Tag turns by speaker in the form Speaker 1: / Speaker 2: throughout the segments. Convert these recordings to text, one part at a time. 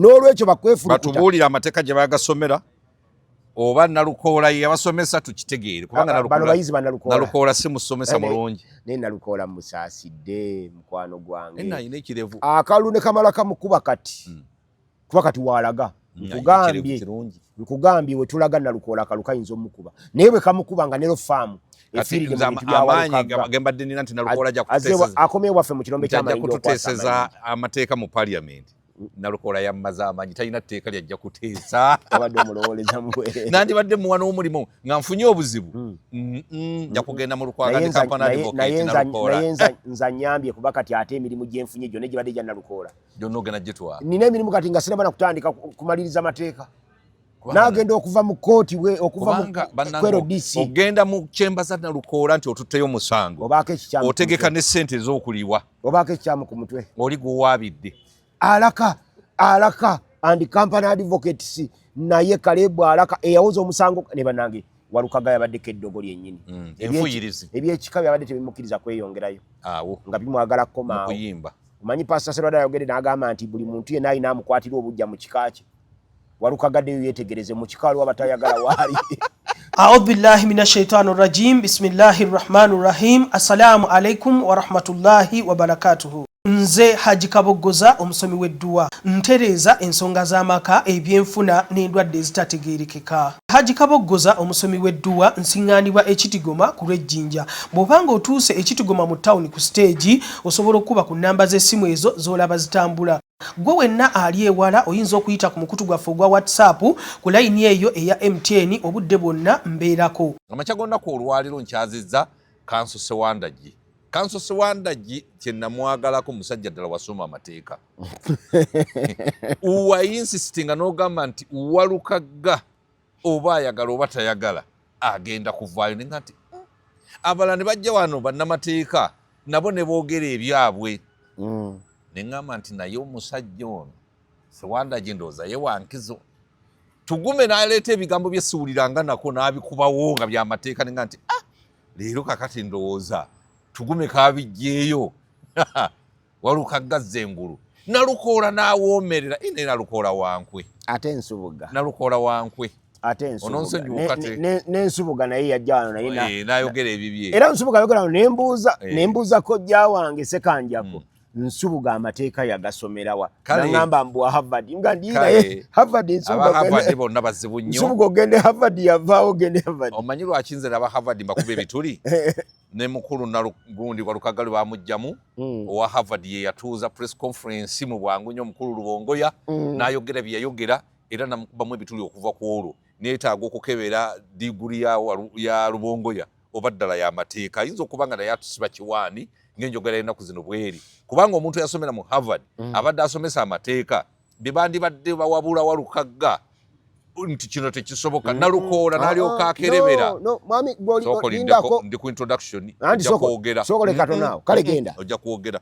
Speaker 1: n'olwekyo bakwefurukuta
Speaker 2: batubuulira amateeka gye bagasomera oba Nalukoola yabasomesa tukitegeere kubanga
Speaker 1: bano bayizi ba
Speaker 2: Nalukoola si musomesa mulungi
Speaker 1: naye Nalukoola musaasidde mukwano gwange
Speaker 2: naye ayina ekirevu
Speaker 1: akalu ne kamala kamukuba kati kuba kati waalaga nkugambye we tulaga Nalukoola akalu kayinza omukuba naye bwe kamukuba nga nero faamu
Speaker 2: amaanyi gembadde nina nti Nalukoola ajja kututeeseza
Speaker 1: akomyewo waffe mu kirombe ky'amayinja
Speaker 2: kututeeseza amateeka mu parliament Nalukoola yammaze amaanyi talina tteeka lyajja kuteesa
Speaker 1: abadde omulowoleza mwe
Speaker 2: nandibadde muwa n'omulimu nga nfunye obuzibu nja kugenda mu Lukwago ne Kampala advocate Nalukoola
Speaker 1: naye nza nyambye kuba kati ate emirimu gye nfunye gyonna gibadde gya Nalukoola
Speaker 2: gyonna ogenda gitwala
Speaker 1: nina emirimu kati nga sinaba na kutandika kumaliriza amateeka nagenda okuva mu kooti okuva mu kwero DC
Speaker 2: ogenda mu kyemba za Nalukoola nti otutteyo musango otegeka ne ssente ez'okuliwa
Speaker 1: obaako ekikyamu ku mutwe
Speaker 2: oli guwaabidde
Speaker 1: alaka and company advocates naye Kalebu alaka eyawoza omusango ne banange Walukaga yabaddeko eddogo lyennyini ebyekika byabadde tebimukkiriza kweyongerayo nga bimwagala koma
Speaker 2: kuyimba
Speaker 1: omanyi Pastor Serwada yayogedde n'agamba nti buli muntu yenna alina amukwatira obujja mu kika kye Walukaga ddeyo yetegereze mu kika waliwo abatayagala waali
Speaker 3: A'udhu billahi minash shaitani rajim bismillahir rahmanir rahim assalamu alaikum wa rahmatullahi wa barakatuhu Nze Haji Kabogoza omusomi w'edduwa ntereeza ensonga z'amaka ebyenfuna n'endwadde ezitategeerekeka. Haji Kabogoza omusomi w'edduwa nsiŋŋaanibwa Ekitigoma ku Lwejjinja. Bw'obanga otuuse Ekitigoma mu ttawuni ku stage osobola okuba ku nnamba z'essimu ezo z'olaba zitambula. Gwe wenna ali ewala oyinza okuyita ku mukutu gwaffe ogwa WhatsApp ku layini eyo eya MTN obudde bwonna mbeerako.
Speaker 2: Amakya g'onnaku olwaliro nkyazizza Kanso Sewandagi. Kanso Sewandagi kyennamwagalako musajja ddala wasoma amateeka. Uwayinsisitinga n'ogamba nti Walukaga oba ayagala oba tayagala agenda kuvaayo ne nga nti abalala ne bajja wano bannamateeka nabo ne boogera ebyabwe. Ne ngamba nti naye omusajja ono Sewandagi ndowooza ye wankizo. Tugume n'aleeta ebigambo bye siwuliranga nako n'abikubawo nga by'amateeka ne nga nti leero kakati ndowooza Tugume kaabijjeeyo Walukaga zengulu Nalukoola n'awoomerera ine Nalukoola wankwe
Speaker 1: ate Nsubuga
Speaker 2: Nalukoola wankwe
Speaker 1: ate Nsubuga
Speaker 2: ononsonyiwukate
Speaker 1: n'Ensubuga naye yajja wano naye
Speaker 2: n'ayogera ebibye
Speaker 1: era Nsubuga ayogera wano nembuuza kojja wange Sekanjako Nsubuga amateeka yagasomerawa nangamba mbwa Harvard nga ndiye Harvard
Speaker 2: Nsubuga bonna bazibu nnyo
Speaker 1: Nsubuga ogende Harvard yavaawo ogende Harvard
Speaker 2: omanyi lwaki nze naba Harvard mbakuba ebituli ne mukulu Nalugundi Walukaga lwe bamugjamu owa Harvard ye yatuuza press conference mu bwangu nnyo omukulu Lubongoya n'ayogera bye yayogera era namukubamu ebituli okuva ku olwo neetaaga okukebera diguli ya Lubongoya oba ddala y'amateeka ayinza okuba nga naye atusiba kiwaani ng'enjogera y'ennaku zino bweri kubanga omuntu yasomera mu Harvard abadde asomesa amateeka bye bandibadde bawabula Walukaga nti kino tekisoboka Nalukoola n'alyoka akerebera ndi ku introduction ojja kwogera
Speaker 1: sokoleka tonaawo kale genda
Speaker 2: ojja kwogera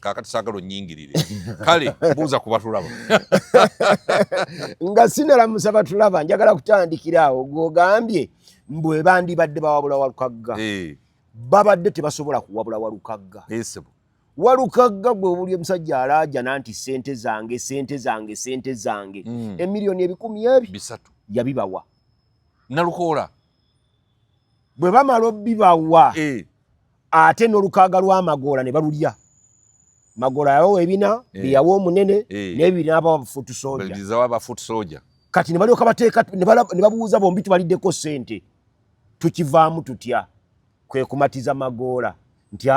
Speaker 2: kaakati saagala onnyingirire kale buuza ku batulaba
Speaker 1: nga sinalamusa batulaba njagala kutandikira awo gw'ogambye mbwe bandibadde bawabula Walukaga babadde tebasobola kuwabula Walukaga Walukaga gwe buli omusajja alaaja nanti sente zange emiliyoni ebikumi
Speaker 2: bisatu
Speaker 1: yabibawa
Speaker 2: Nalukoola
Speaker 1: bwe bamala obibawa ate n'Olukaga lw'Amagoola ne balulya Magoola yawo ebina byeyawa omunene n'ebiri n'abawa foot soldier kati ne balyoka bateeka ne babuuza bombi tubaliddeko sente tukivaamu tutya kwe kumatiza Magoola nti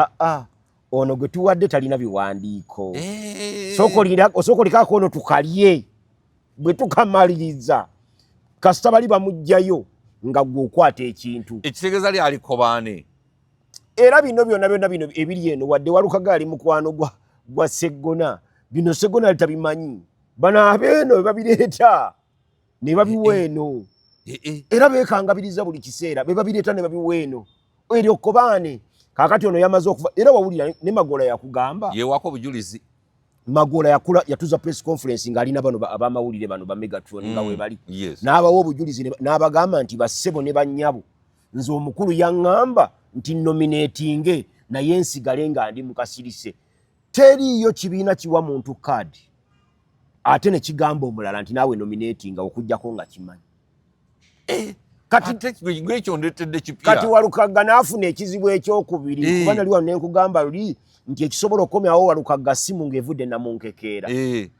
Speaker 1: ono gwe tuwadde talina biwandiiko sookolikako ono tukalye bwe tukamaliriza kasita bali bamugjayo nga gwe okwata ekintu
Speaker 2: ekitegeeza lyaliko baane
Speaker 1: era bino byonna bino ebiri eno wadde Walukaga ali mukwano gwa Seggona bino Seggona litabimanyi bano abeeno be babireeta ne babiwa eno era beekangabiriza buli kiseera be babireeta ne babiwa eno eryo kobaane kakati ono yamaze okuva era wawulira ne Magoola yakugamba
Speaker 2: yewako obujulizi
Speaker 1: Magoola yatuza press conference ng'alina bano abamawulire bano ba Megatron nga we bali n'abawo obujulizi n'abagamba nti bassebo ne bannyabo nze omukulu yaŋŋamba nti nominatinge naye nsigale nga ndi mukasirise teriiyo kibiina kiwa muntu kaadi ate ne kigamba omulala nti naawe nominating okujjako nga kimanyi kati Walukagga n'afuna ekizibu ekyokubiri kuba nali wano ne nkugamba luli nti ekisobola okukomyawo Walukagga simu ng'evudde namunkekeera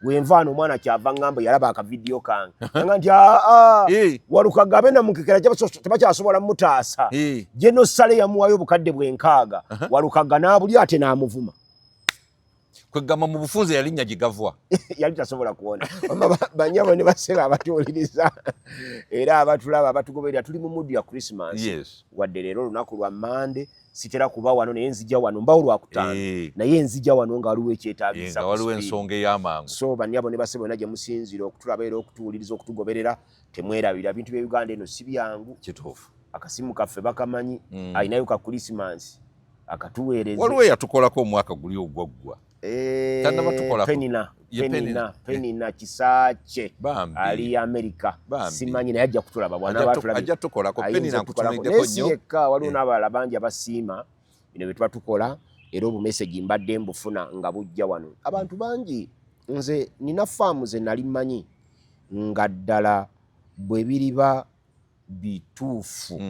Speaker 1: wenvaano omwana kyava ngamba yalaba akavidiyo kange nga nti Walukagga abe namunkekeera tebakyasobola mutaasa General Sale yamuwayo obukadde bwenkaaga Walukagga n'abuli ate n'amuvuma
Speaker 2: kwegamba mu bufunze yalinnya gigavwa
Speaker 1: yali tasobola kuwona banyabo ne baseba abatuwuliriza era abatulaba abatugoberera tuli mu mudi ya Christmas wadde leero olunaku lwa Mande sitera kuba wano naye nzija wano mbawo lwakutaano naye nzija wano nga waliwo ekyetaagisa
Speaker 2: waliwo ensonga ey'amangu
Speaker 1: so banyabo ne baseba bonna gye musinzira okutulaba era okutuwuliriza okutugoberera temwerabira bintu bye Uganda eno si byangu
Speaker 2: kituufu
Speaker 1: akasimu kaffe bakamanyi ayinayo ka Christmas akatuweereze
Speaker 2: waliwo yatukolako omwaka guli ogwaggwa
Speaker 1: Penina Kisaache ali Amerika simanyi naye ajja kutulaba
Speaker 2: ajja tukolako Penina nkutumiddeko nnyo
Speaker 1: waliwo n'abalala bangi abasiima bino bye tuba tukola era obumesegi mbadde mbufuna nga bujja wano abantu bangi nze nina faamu ze nali mmanyi nga ddala bwe biriba bituufu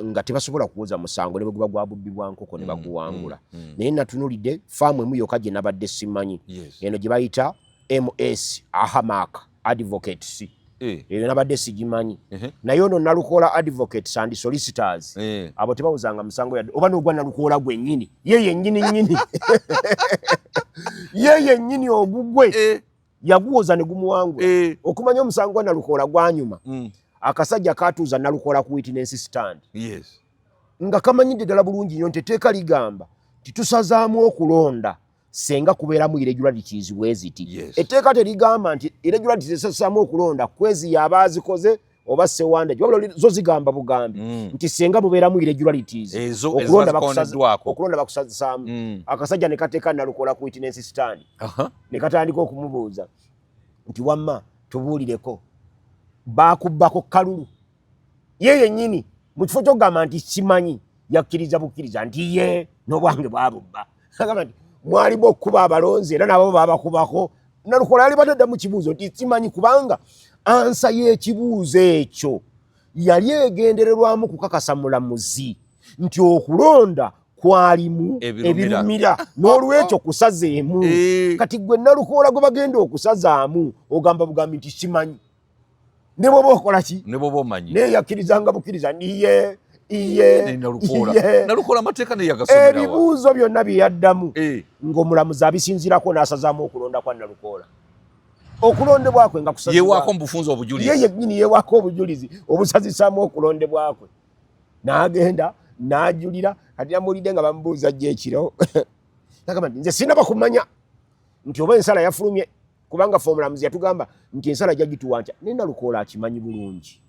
Speaker 1: nga tebasobola kuwoza musango ne bwe guba gwa bubbi bwa nkoko ne baguwangula naye natunulidde faamu emu yokka gye nabadde simanyi eno gye bayita MS Ahamak Advocates eyo nabadde sigimanyi naye ono Nalukoola Advocates and Solicitors abo tebawuzanga musango yadde oba n'ogwa Nalukoola gwennyini ye yennyini nnyini ye yennyini ogugwe yaguwoza ne gumuwangula okumanya omusango gwa Nalukoola gwanyuma akasajja katuuza Nalukoola ku witness stand nga kamanyidde ddala bulungi nnyo nti etteeka ligamba titusazaamu okulonda senga kubeeramu irregularities bweziti etteeka terigamba nti irregularities esazaamu okulonda kwezi yabaazikoze oba sewandagi wabula zo zigamba bugambi nti senga bubeeramu irregularities okulonda bakusazaamu akasajja ne kateeka Nalukoola ku witness stand ne katandika okumubuuza nti wamma tubuulireko bakubbako kalulu ye yennyini mu kifo ky'okugamba nti kimanyi yakkiriza bukkiriza nti ye n'obwange bwabubba agamba nti mwalimu okuba abalonzi era nabo babakubako Nalukoola yali batadda mu kibuuzo nti kimanyi kubanga ansa y'ekibuuzo ekyo yali egendererwamu kukakasa mulamuzi nti okulonda kwalimu ebirumira n'olwekyo kusazeemu kati gwe Nalukoola gwe bagenda okusazaamu ogamba bugambi nti kimanyi ne bwoba okola ki
Speaker 2: ne bwoba omanyi
Speaker 1: naye yakkirizanga bukkiriza iye
Speaker 2: Nalukoola amateeka naye yagasomerawa
Speaker 1: ebibuuzo byonna bye yaddamu ng'omulamuzi abisinzirako n'asazaamu okulonda kwa Nalukoola okulondebwakwe nga kusazibwa
Speaker 2: yeewaako mu bufunze obujulizi
Speaker 1: ye yennyini yeewaako obujulizi obusazisaamu okulondebwakwe n'agenda n'ajulira kati namuwulidde nga bamubuuza jjo ekiro nagamba nti nze sinaba kumanya nti oba ensala yafulumye kubanga ffe omulamuzi yatugamba nti ensala jagituwa ntya naye Nalukoola akimanyi bulungi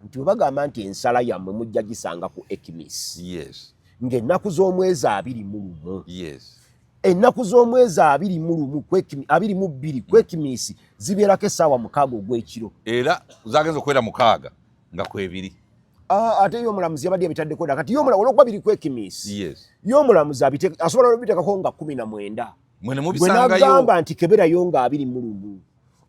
Speaker 1: nti webagamba nti ensala yammwe mujja gisanga ku Ekimis ng'ennaku z'omwezi 21 ennaku z'omwezi 22 ku Ekimis zibeerako essaawa 6 ogw'ekiro
Speaker 2: era zagenza okwera 6 nga kwebiri
Speaker 1: ate yo omulamuzi yabadde yabitaddeko dda kati olwokuba biri ku Ekimis yo omulamuzi asobola obiteekako nga 19 gwe n'agamba nti keberayo nga 21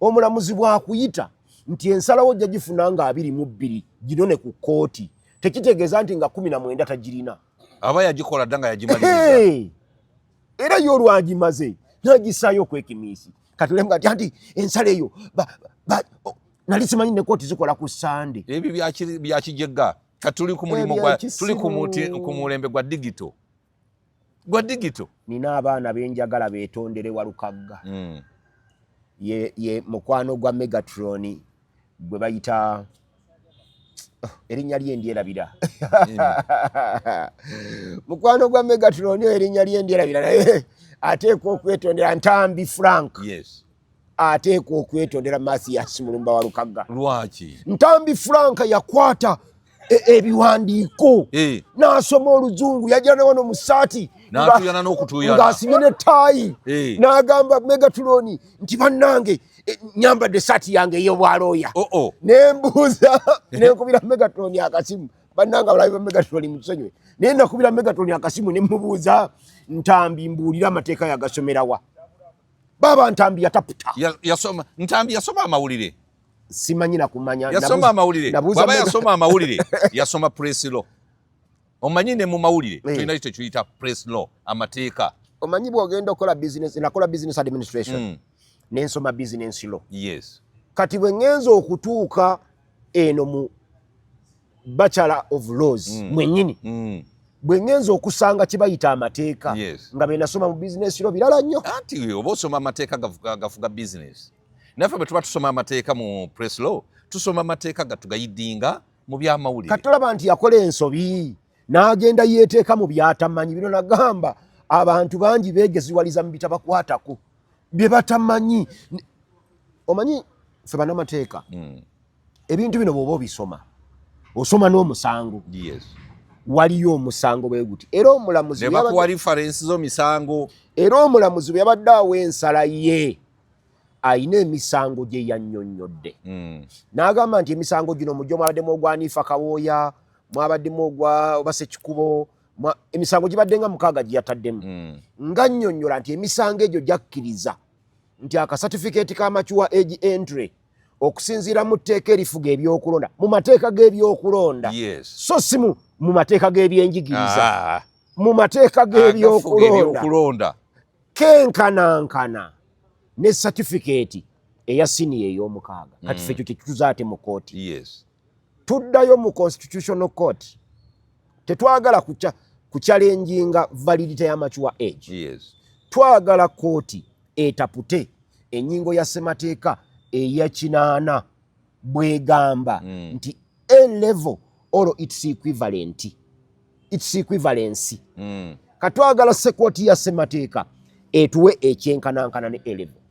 Speaker 1: omulamuzi bw'akuyita nti ensalawo ojja gifuna nga 22 ginone ku kkooti tekitegeeza nti nga 19 tagirina
Speaker 2: aba yagikola dda nga yagimaliriza
Speaker 1: era yo olwagimaze n'agisaayo ku Ekimis kati olemu kati anti ensala eyo nali simanyi ne kkooti zikola ku Sande
Speaker 2: ebyo byakijegga kati tuli ku mulimu tuli ku mulembe gwa digito nina abaana benjagala beetondere Walukagga ye mukwano gwa Megatron gwe bayita erinnya lye ndyerabira mukwano gwa Megatron erinnya lye ndyerabira naye ateekwa okwetondera Ntambi Frank ateekwa okwetondera Mathias Mulumba Walukagga lwaki
Speaker 1: Ntambi Frank yakwata ebiwandiiko n'asoma Oluzungu yajja n'ono mu ssaati
Speaker 2: n'atuyana n'okutuyana
Speaker 1: ng'asibye n'ettaayi n'agamba Megatron nti bannange nyambadde essaati yange ey'obwalooya nembuuza nenkubira Megatron akasimu bannange abalabi ba Megatron mutusonyiwe naye nakubira Megatron akasimu ne mubuuza Ntambi mbuulira amateeka yagasomerawa baba Ntambi yataputa
Speaker 2: yasoma Ntambi yasoma amawulire
Speaker 1: simanyi na kumanya
Speaker 2: yasoma amawulire baba yasoma amawulire yasoma press law omanyi ne mu mawulire tulina ekyo kiyita press law amateeka
Speaker 1: omanyi bw'ogenda okola business nakola business administration n'ensoma business law
Speaker 2: yes
Speaker 1: kati bwe ngenza okutuuka eno mu bachelor of laws mwennyini bwe ngenza okusanga kibayita amateeka nga be nasoma mu business law birala nnyo
Speaker 2: anti oba osoma amateeka gafuga business naffe bwe tuba tusoma amateeka mu press law tusoma amateeka gatugayidinga mu byamawulire
Speaker 1: kati olaba nti yakola ensobi n'agenda yeeteeka mu byatamanyi bino nagamba abantu bangi beegeziwaliza mu bitabakwatako bye batamanyi omanyi ffe bannamateeka ebintu bino bw'oba obisoma osoma n'omusango waliyo omusango bwe guti era omulamuzi
Speaker 2: ne bakuwa referensi z'omisango
Speaker 1: era omulamuzi bwe yabadde awo ensala ye ayina emisango gye yannyonnyodde n'agamba nti emisango gino mujjo mwabaddemu ogwaniifa Kawooya mwabaddemu ogwa Ssekikubo emisango gibadde nga 6 gye yataddemu nga nnyonnyola nti emisango egyo gyakkiriza nti akasatifikeeti k'amacuwa age entry okusinziira mu tteeka erifuga ebyokulonda mu mateeka g'ebyokulonda so si mu mateeka g'ebyenjigiriza mu mateeka g'ebyokulonda kenkanankana ne satifikeeti eya siniya ey'omukaaga kati ffe ekyo kyekituzaate mu kooti tuddayo mu constitutional court tetwagala kuchalenjinga validity y'amacuwa age twagala kooti etapute ennyingo ya ssemateeka eya 8 bwegamba nti A level or its equivalence katwagala sekooti ya ssemateeka etuwe ekyenkanankana ne A level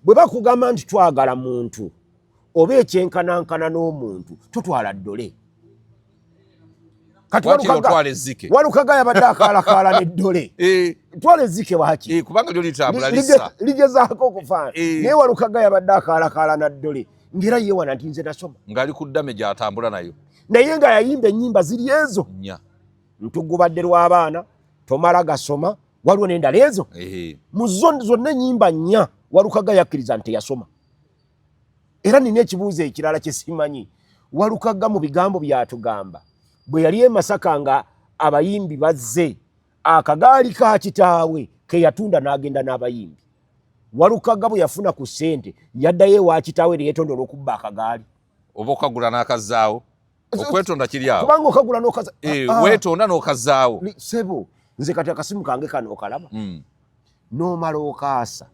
Speaker 1: bwe bakugamba nti twagala muntu oba ekyenkanankana n'omuntu totwala ddole kati Walukaga yabadde akaalakaala n'eddole twala ezzike waki
Speaker 2: kubanga lyo litambula lissa
Speaker 1: ligezaako okufaana naye Walukaga yabadde akaalakaala na ddole ng'era yeewana nti nze nasoma
Speaker 2: ng'ali ku ddame gy'atambula nayo
Speaker 1: naye nga yayimba ennyimba ziri ezo ntugubadde lw'abaana tomala gasoma waliwo n'endala ezo mu zonna ennyimba 4 Walukaga yakkiriza nti yasoma era nina ekibuuzo ekirala kye simanyi Walukaga mu bigambo byatugamba bwe yali e Masaka nga abayimbi bazze akagaali ka kitaawe ke yatunda n'agenda n'abayimbi Walukaga bwe yafuna ku ssente yaddayo ewa kitaawe ne yeetonda olw'okubba akagaali
Speaker 2: oba okagula n'akazaawo okwetonda kiri awo
Speaker 1: kubanga okagula
Speaker 2: weetonda n'okazaawo
Speaker 1: sebo nze kati akasimu kange kano okalaba n'omala okaasa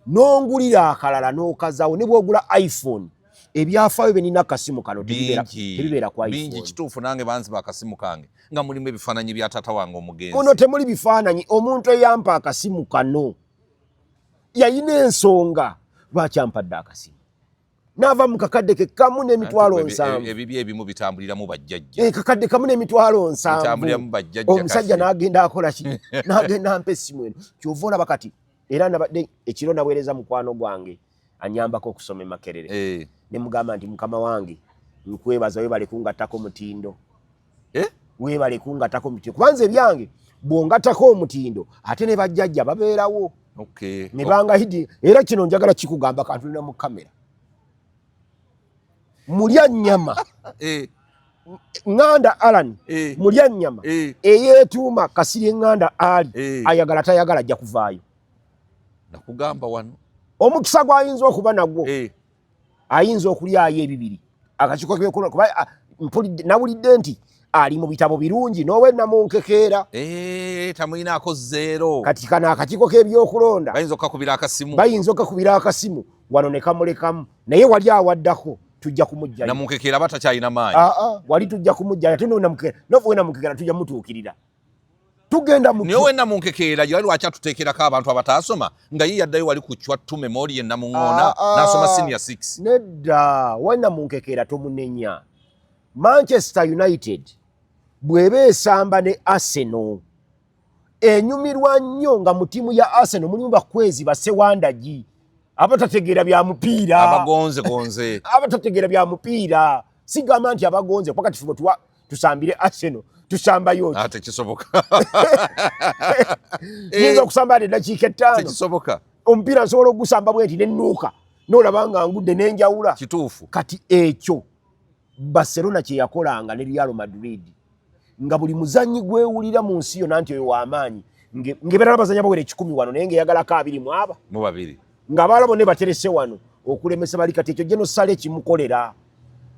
Speaker 1: n'ongulira akalala n'okazaawo ne bw'ogula iPhone ebyafaayo benina akasimu kano tebibeera kwa iPhone
Speaker 2: bingi kituufu nange banziba akasimu kange nga mulimu ebifaananyi bya taata wange omugenzi
Speaker 1: ono temuli bifaananyi omuntu eyampa akasimu kano yayina ensonga lwaki ampadde akasimu n'ava mu kakadde ke kamu n'emitwalo 7
Speaker 2: ebibi ebimu bitambuliramu bajjajja
Speaker 1: kakadde kamu n'emitwalo 7 omusajja n'agenda akola ki n'agenda ampa essimu eno kyova olaba kati era nabadde ekiro naweereza mukwano gwange anyambako okusoma e Makerere ne mugamba nti mukama wange nkwebaza webale kungattako omutindo webale kungattako omutindo kubanza ebyange bw'ongattako omutindo ate ne bajjajja babeerawo ne banga hidi era kino njagala kikugamba kantulina mu kamera mulya nnyama Nganda Alan mulya nnyama eyeetuuma Kasirye Nganda Ali ayagala tayagala ajja kuvaayo
Speaker 2: nakugamba wano
Speaker 1: omukisa gwayinza okuba nagwo ayinza okulyayo ebibiri akakiko k'ebyokulonda kuba nawulidde nti ali mu bitabo birungi n'owe namunkekeera
Speaker 2: tamuyinaako 0
Speaker 1: kati kana akakiko k'ebyokulonda
Speaker 2: bayinza
Speaker 1: okakubira akasimu wano ne kamulekamu naye wali awaddako tujja kumujjayo
Speaker 2: namunkekeera batakyalina maanyi
Speaker 1: wali tujja kumujjayo ate nowe namunkekeera tujja mutuukirira tugenda mu
Speaker 2: niyo wenna munkekeera yali lwaki atuteekerako abantu abataasoma nga ye yaddayo wali ku Chwattu Memorial Namuŋŋoona n'asoma senior 6
Speaker 1: nedda wenna munkekeera tomunenya Manchester United bw'eba esamba ne Arsenal enyumirwa nnyo nga mu ttiimu ya Arsenal mulimu bakwezi basewandagi abatategeera bya mupiira abatategeera bya mupiira sigamba nti abagonze pakati ffe tusambire Arsenal tusambayo
Speaker 2: tekisoboka
Speaker 1: yinza okusamba eddakiika 5
Speaker 2: tekisoboka
Speaker 1: omupiira nsobola ogusamba bwenti nennuuka n'olaba nga ngudde n'enjawula
Speaker 2: kituufu
Speaker 1: kati ekyo Barcelona kye yakolanga ne Real Madrid nga buli muzannyi gwewulira mu nsi yonna nti oyo w'amaanyi ng'ebeera bazanya bawera 10 wano naye ng'eyagalako 2 mu aba
Speaker 2: mu babiri
Speaker 1: ng'abaala bonna baterese wano okulemesa bali kati ekyo Geno Sale kimukolera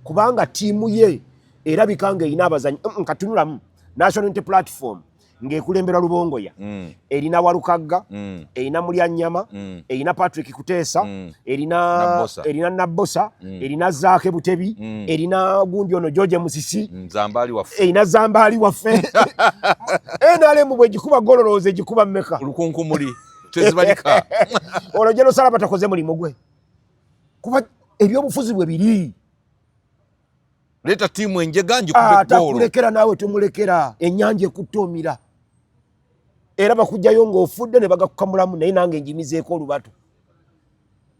Speaker 1: kubanga ttiimu ye erabika ng'erina abazannyi katunulamu National Unity Platform ng'ekulembera Lubongoya erina Walukagga erina Mulyanyama erina Patrick Kuteesa erina Nabbosa erina Zaake Butebi erina gundi ono George Musisi
Speaker 2: Zambali waffe
Speaker 1: erina Zambali waffe NRM bwe gikuba gololoze gikuba mmeka
Speaker 2: lukunkumuli tezibalika
Speaker 1: olwo Geno Sale batakoze mulimu gwe kuba ebyobufuzi bwe biri
Speaker 2: leta timu enjega njikube golo
Speaker 1: atakulekera naawe tumulekera ennyanja ekuttoomira era bakujjayo ng'ofudde ne bagakukamulamu naye nange njimizeeko olubato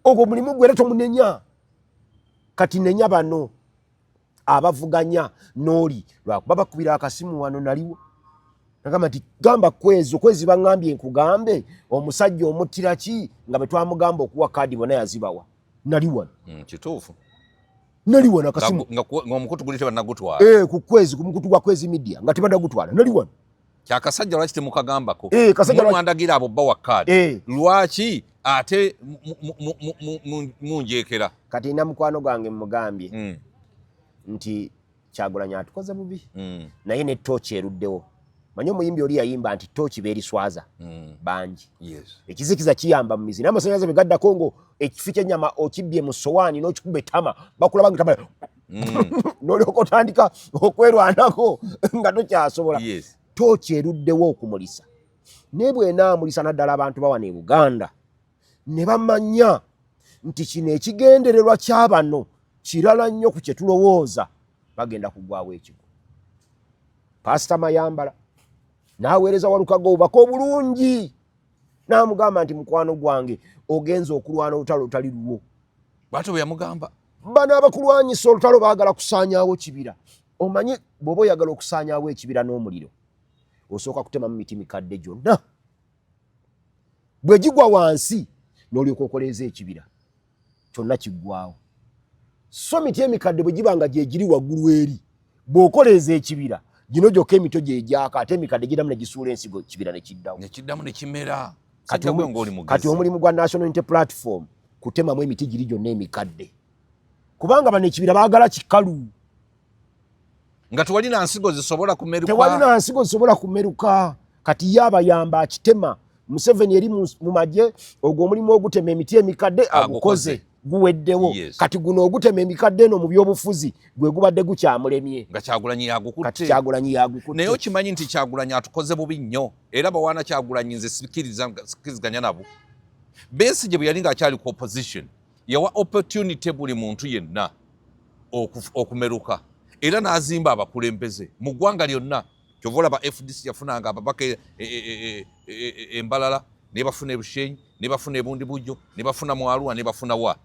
Speaker 1: ogwo mulimu gwe era tomunenya kati nenya bano abavuganya n'oli lwakuba bakubira akasimu wano naliwo nagamba nti gamba kwezi baŋŋambye nkugambe omusajja omuttira ki nga bwe twamugamba okuwa kaadi bona yazibawa nali wano
Speaker 2: kituufu
Speaker 1: nali wano akasimu
Speaker 2: ng'omukutu guli tebannagutwala
Speaker 1: ku kwezi ku mukutu gwa Kwezi Media nga tebannagutwala nali wano
Speaker 2: kyakasajja lwaki temukagambako
Speaker 1: mwandagira
Speaker 2: abo bawa kaadi lwaki ate munjekera
Speaker 1: kati ina mukwano gwange mugambye nti Kyagulanyi atukoze bubi naye ne tooki eruddewo manyi omuyimbi oli yayimba nti tooki beeriswaza bangi ekizikiza kiyamba mu mizi n'amasannyalaze begaddako ngo ekifi ky'ennyama okibbye mu sowaani n'okikuba ettama bakulaba nga tama n'olyoka otandika okwerwanako nga tokyasobola tooki eruddewo okumulisa naye bw'enaamulisa naddala abantu bawana e Buganda ne bamanya nti kino ekigendererwa ky'abano kirala nnyo ku kye tulowooza bagenda kugwawo ekigo Pasita Mayambala n'aweereza Walukagga obubaka obulungi n'amugamba nti mukwano gwange ogenza okulwana olutalo lutali luwo
Speaker 2: bw'atyo bwe yamugamba
Speaker 1: bano abakulwanyisa olutalo baagala kusaanyaawo kibira omanyi bw'oba oyagala okusaanyaawo ekibira n'omuliro osooka kutemamu miti mikadde gyonna bwe gigwa wansi n'olyoka okoleeza ekibira kyonna kiggwawo so miti emikadde bwe giba nga gye giri waggulu eri bw'okoleeza ekibira gino gyokka emito gyegyaka ate emikadde giramu ne gisuula ensigo kibira ne
Speaker 2: kiddamu ne kimera
Speaker 1: kati omulimu gwa National Unity Platform kutemamu emiti giri gyonna emikadde kubanga bano ekibira baagala kikalu
Speaker 2: nga tewalina nsigo zisobola
Speaker 1: kumeruka kati yabayamba akitema Museveni eri mu magye ogwo omulimu ogutema emiti emikadde agukoze guweddewo kati guno ogutema emikadde eno mu byobufuzi gwe gubadde gukyamulemye
Speaker 2: nga Kyagulanyi yagukutte
Speaker 1: naye
Speaker 2: okimanyi nti Kyagulanyi atukoze bubi nnyo era bawaana Kyagulanyi nze sikiriziganya nabo Besigye bwe yali ng'akyali ku opposition yawa opportunity buli muntu yenna okumeruka era n'azimba abakulembeze mu ggwanga lyonna kyova olaba FDC yafunanga ababaka Embalala ne bafuna e Bushenyi ne bafuna e Bundibujjo ne bafuna mu Arua ne bafuna wa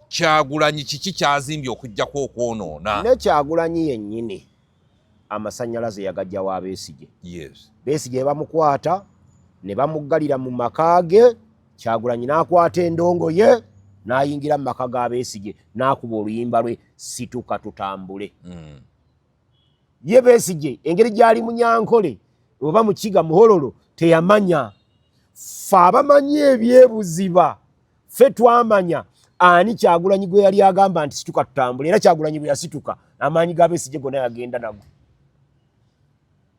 Speaker 2: Kyagulanyi kiki kyazimbye okujjako okwonoona
Speaker 1: ne Kyagulanyi yennyini amasannyalaze yagajja wa Besigye Besigye bamukwata ne bamuggalira mu maka ge Kyagulanyi n'akwata endongo ye n'ayingira mu maka ga Besigye n'akuba oluyimba lwe situka tutambule ye Besigye engeri gy'ali Munyankole oba Mukiga Muhololo teyamanya ffe abamanyi ebyebuziba ffe twamanya ani Kyagulanyi gwe yali agamba nti situka tutambule era Kyagulanyi bwe yasituka amaanyi ga Besigye gonna yagenda nago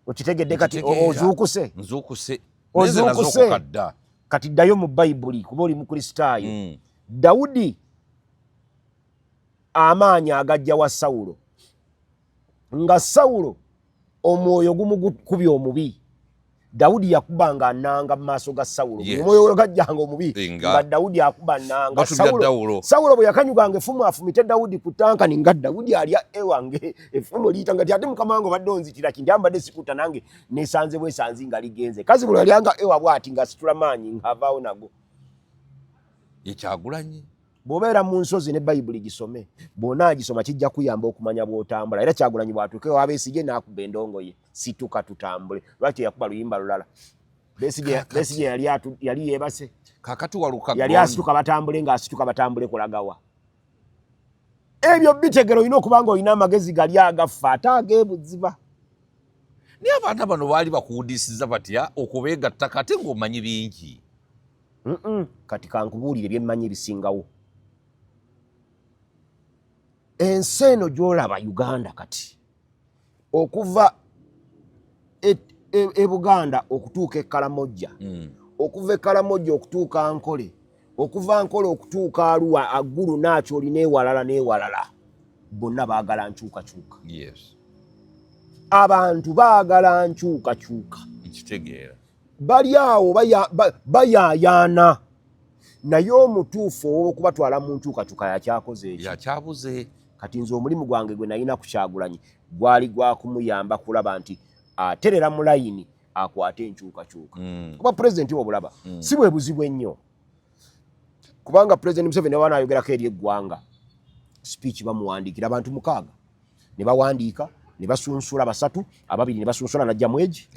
Speaker 1: okitegedde kati
Speaker 2: nzuukuse
Speaker 1: kati ddayo mu Bayibuli kuba oli mukristaayo Dawudi amaanyi agajja wa Sawulo nga Sawulo omwoyo gumukubye omubi Dawudi yakubanga ananga mu maaso ga Sawulo omwoyo gajjanga omubi nga Dawudi akuba nanga Sawulo bwe yakanyuganga effumu afumite Dawudi ku tankani nga Dawudi alya ewange effumu liyita nga ati mukama wange obadde onzitira kinti ambadde sikuta nange nesanze bwesanzi nga ligenze kazi bwe yalyanga ewa bw'ati nga situla maanyi ng'avaawo nago
Speaker 2: ye Kyagulanyi
Speaker 1: bw'obeera mu nsozi ne Bayibuli gisome bw'ona agisoma kijja kuyamba okumanya bw'otambula era Kyagulanyi bw'atuuka ewa Besigye n'akuba endongo ye situka tutambule lwaki yakuba luyimba lulala Besigye yali yebase
Speaker 2: kakati waluka
Speaker 1: yali asituka batambule ng'asituka batambule kulagawa. Ebyo bitegero olina okuba nga olina amagezi gali agafa ate ag'ebuziba.
Speaker 2: Naye abaana bano baali bakuwudisiza batya okubeegatta kate ng'omanyi bingi?
Speaker 1: Kati kankubuulire bye mmanyi ebisingawo. Ensi eno gy'olaba Uganda kati okuva e Buganda okutuuka e Kalamojja, okuva e Kalamojja okutuuka Ankole, okuva Ankole okutuuka Arua, Aggulu, Nakyoli n'ewalala bonna baagala nkyukakyuka.
Speaker 2: Yes.
Speaker 1: Abantu baagala nkyukakyuka.
Speaker 2: Nkitegeera.
Speaker 1: Bali awo bayaayaana naye omutuufu ow'okubatwala mu nkyukakyuka yakyakoze ekyo.
Speaker 2: Yakyabuze.
Speaker 1: Kati nze omulimu gwange gwe nalina ku Kyagulanyi gwali gwa kumuyamba kulaba nti aterera mu layini akwate enkyukakyuka. Kuba pulezidenti w'obulaba si bwe buzibu ennyo. Kubanga Pulezidenti Museveni abaana ayogerako eri eggwanga speech bamuwandiikira abantu 6 ne bawandiika ne basunsula 3, 2 ne basunsula najjamu egi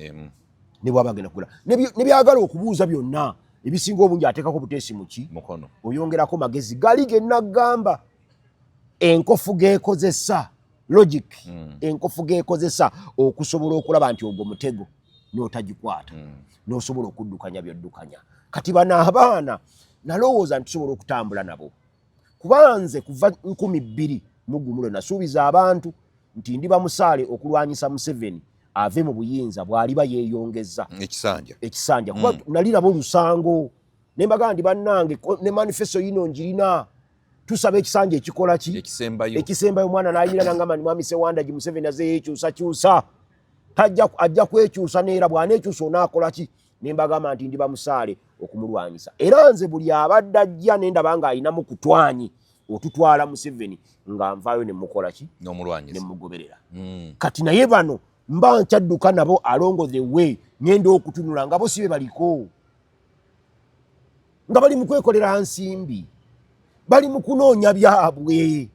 Speaker 1: ne bwabagenda kugula ne byagala okubuuza byonna ebisinga obungi ateekako buteesi muki
Speaker 2: mukono
Speaker 1: oyongerako magezi gali genna gamba enkofu geekozesa logic enkofu geekozesa okusobola okulaba nti ogwo mutego n'otagikwata n'osobola okuddukanya byoddukanya. Kati bano abaana nalowooza nti tusobola okutambula nabo kubanze kuva 2001 nasuubiza abantu nti ndiba musaale okulwanyisa Museveni ave mu buyinza bw'aliba yeeyongeza ekisanja kuba nali nabo lusango ne mbagamba ndi bannange ne manifesto yino njirina tusaba ekisanja ekikola ki ekisembayo mwana n'ayira nangamba ni mwami Sewandagi Museveni aze yeekyusa ajja kwekyusa neera bw'aneekyusa onaakola ki ne mbagamba nti ndiba musaale okumulwanyisa era nze buli abadde ajja ne ndaba nga alinamu kutwanyi otutwala Museveni nga nvaayo ne mukola ki
Speaker 2: n'omulwanyisa ne
Speaker 1: mugoberera kati naye bano mba nkyadduka nabo along the way ngenda okutunula nga bo sibe baliko nga bali mu kwekolera nsimbi bali mu kunoonya byabwe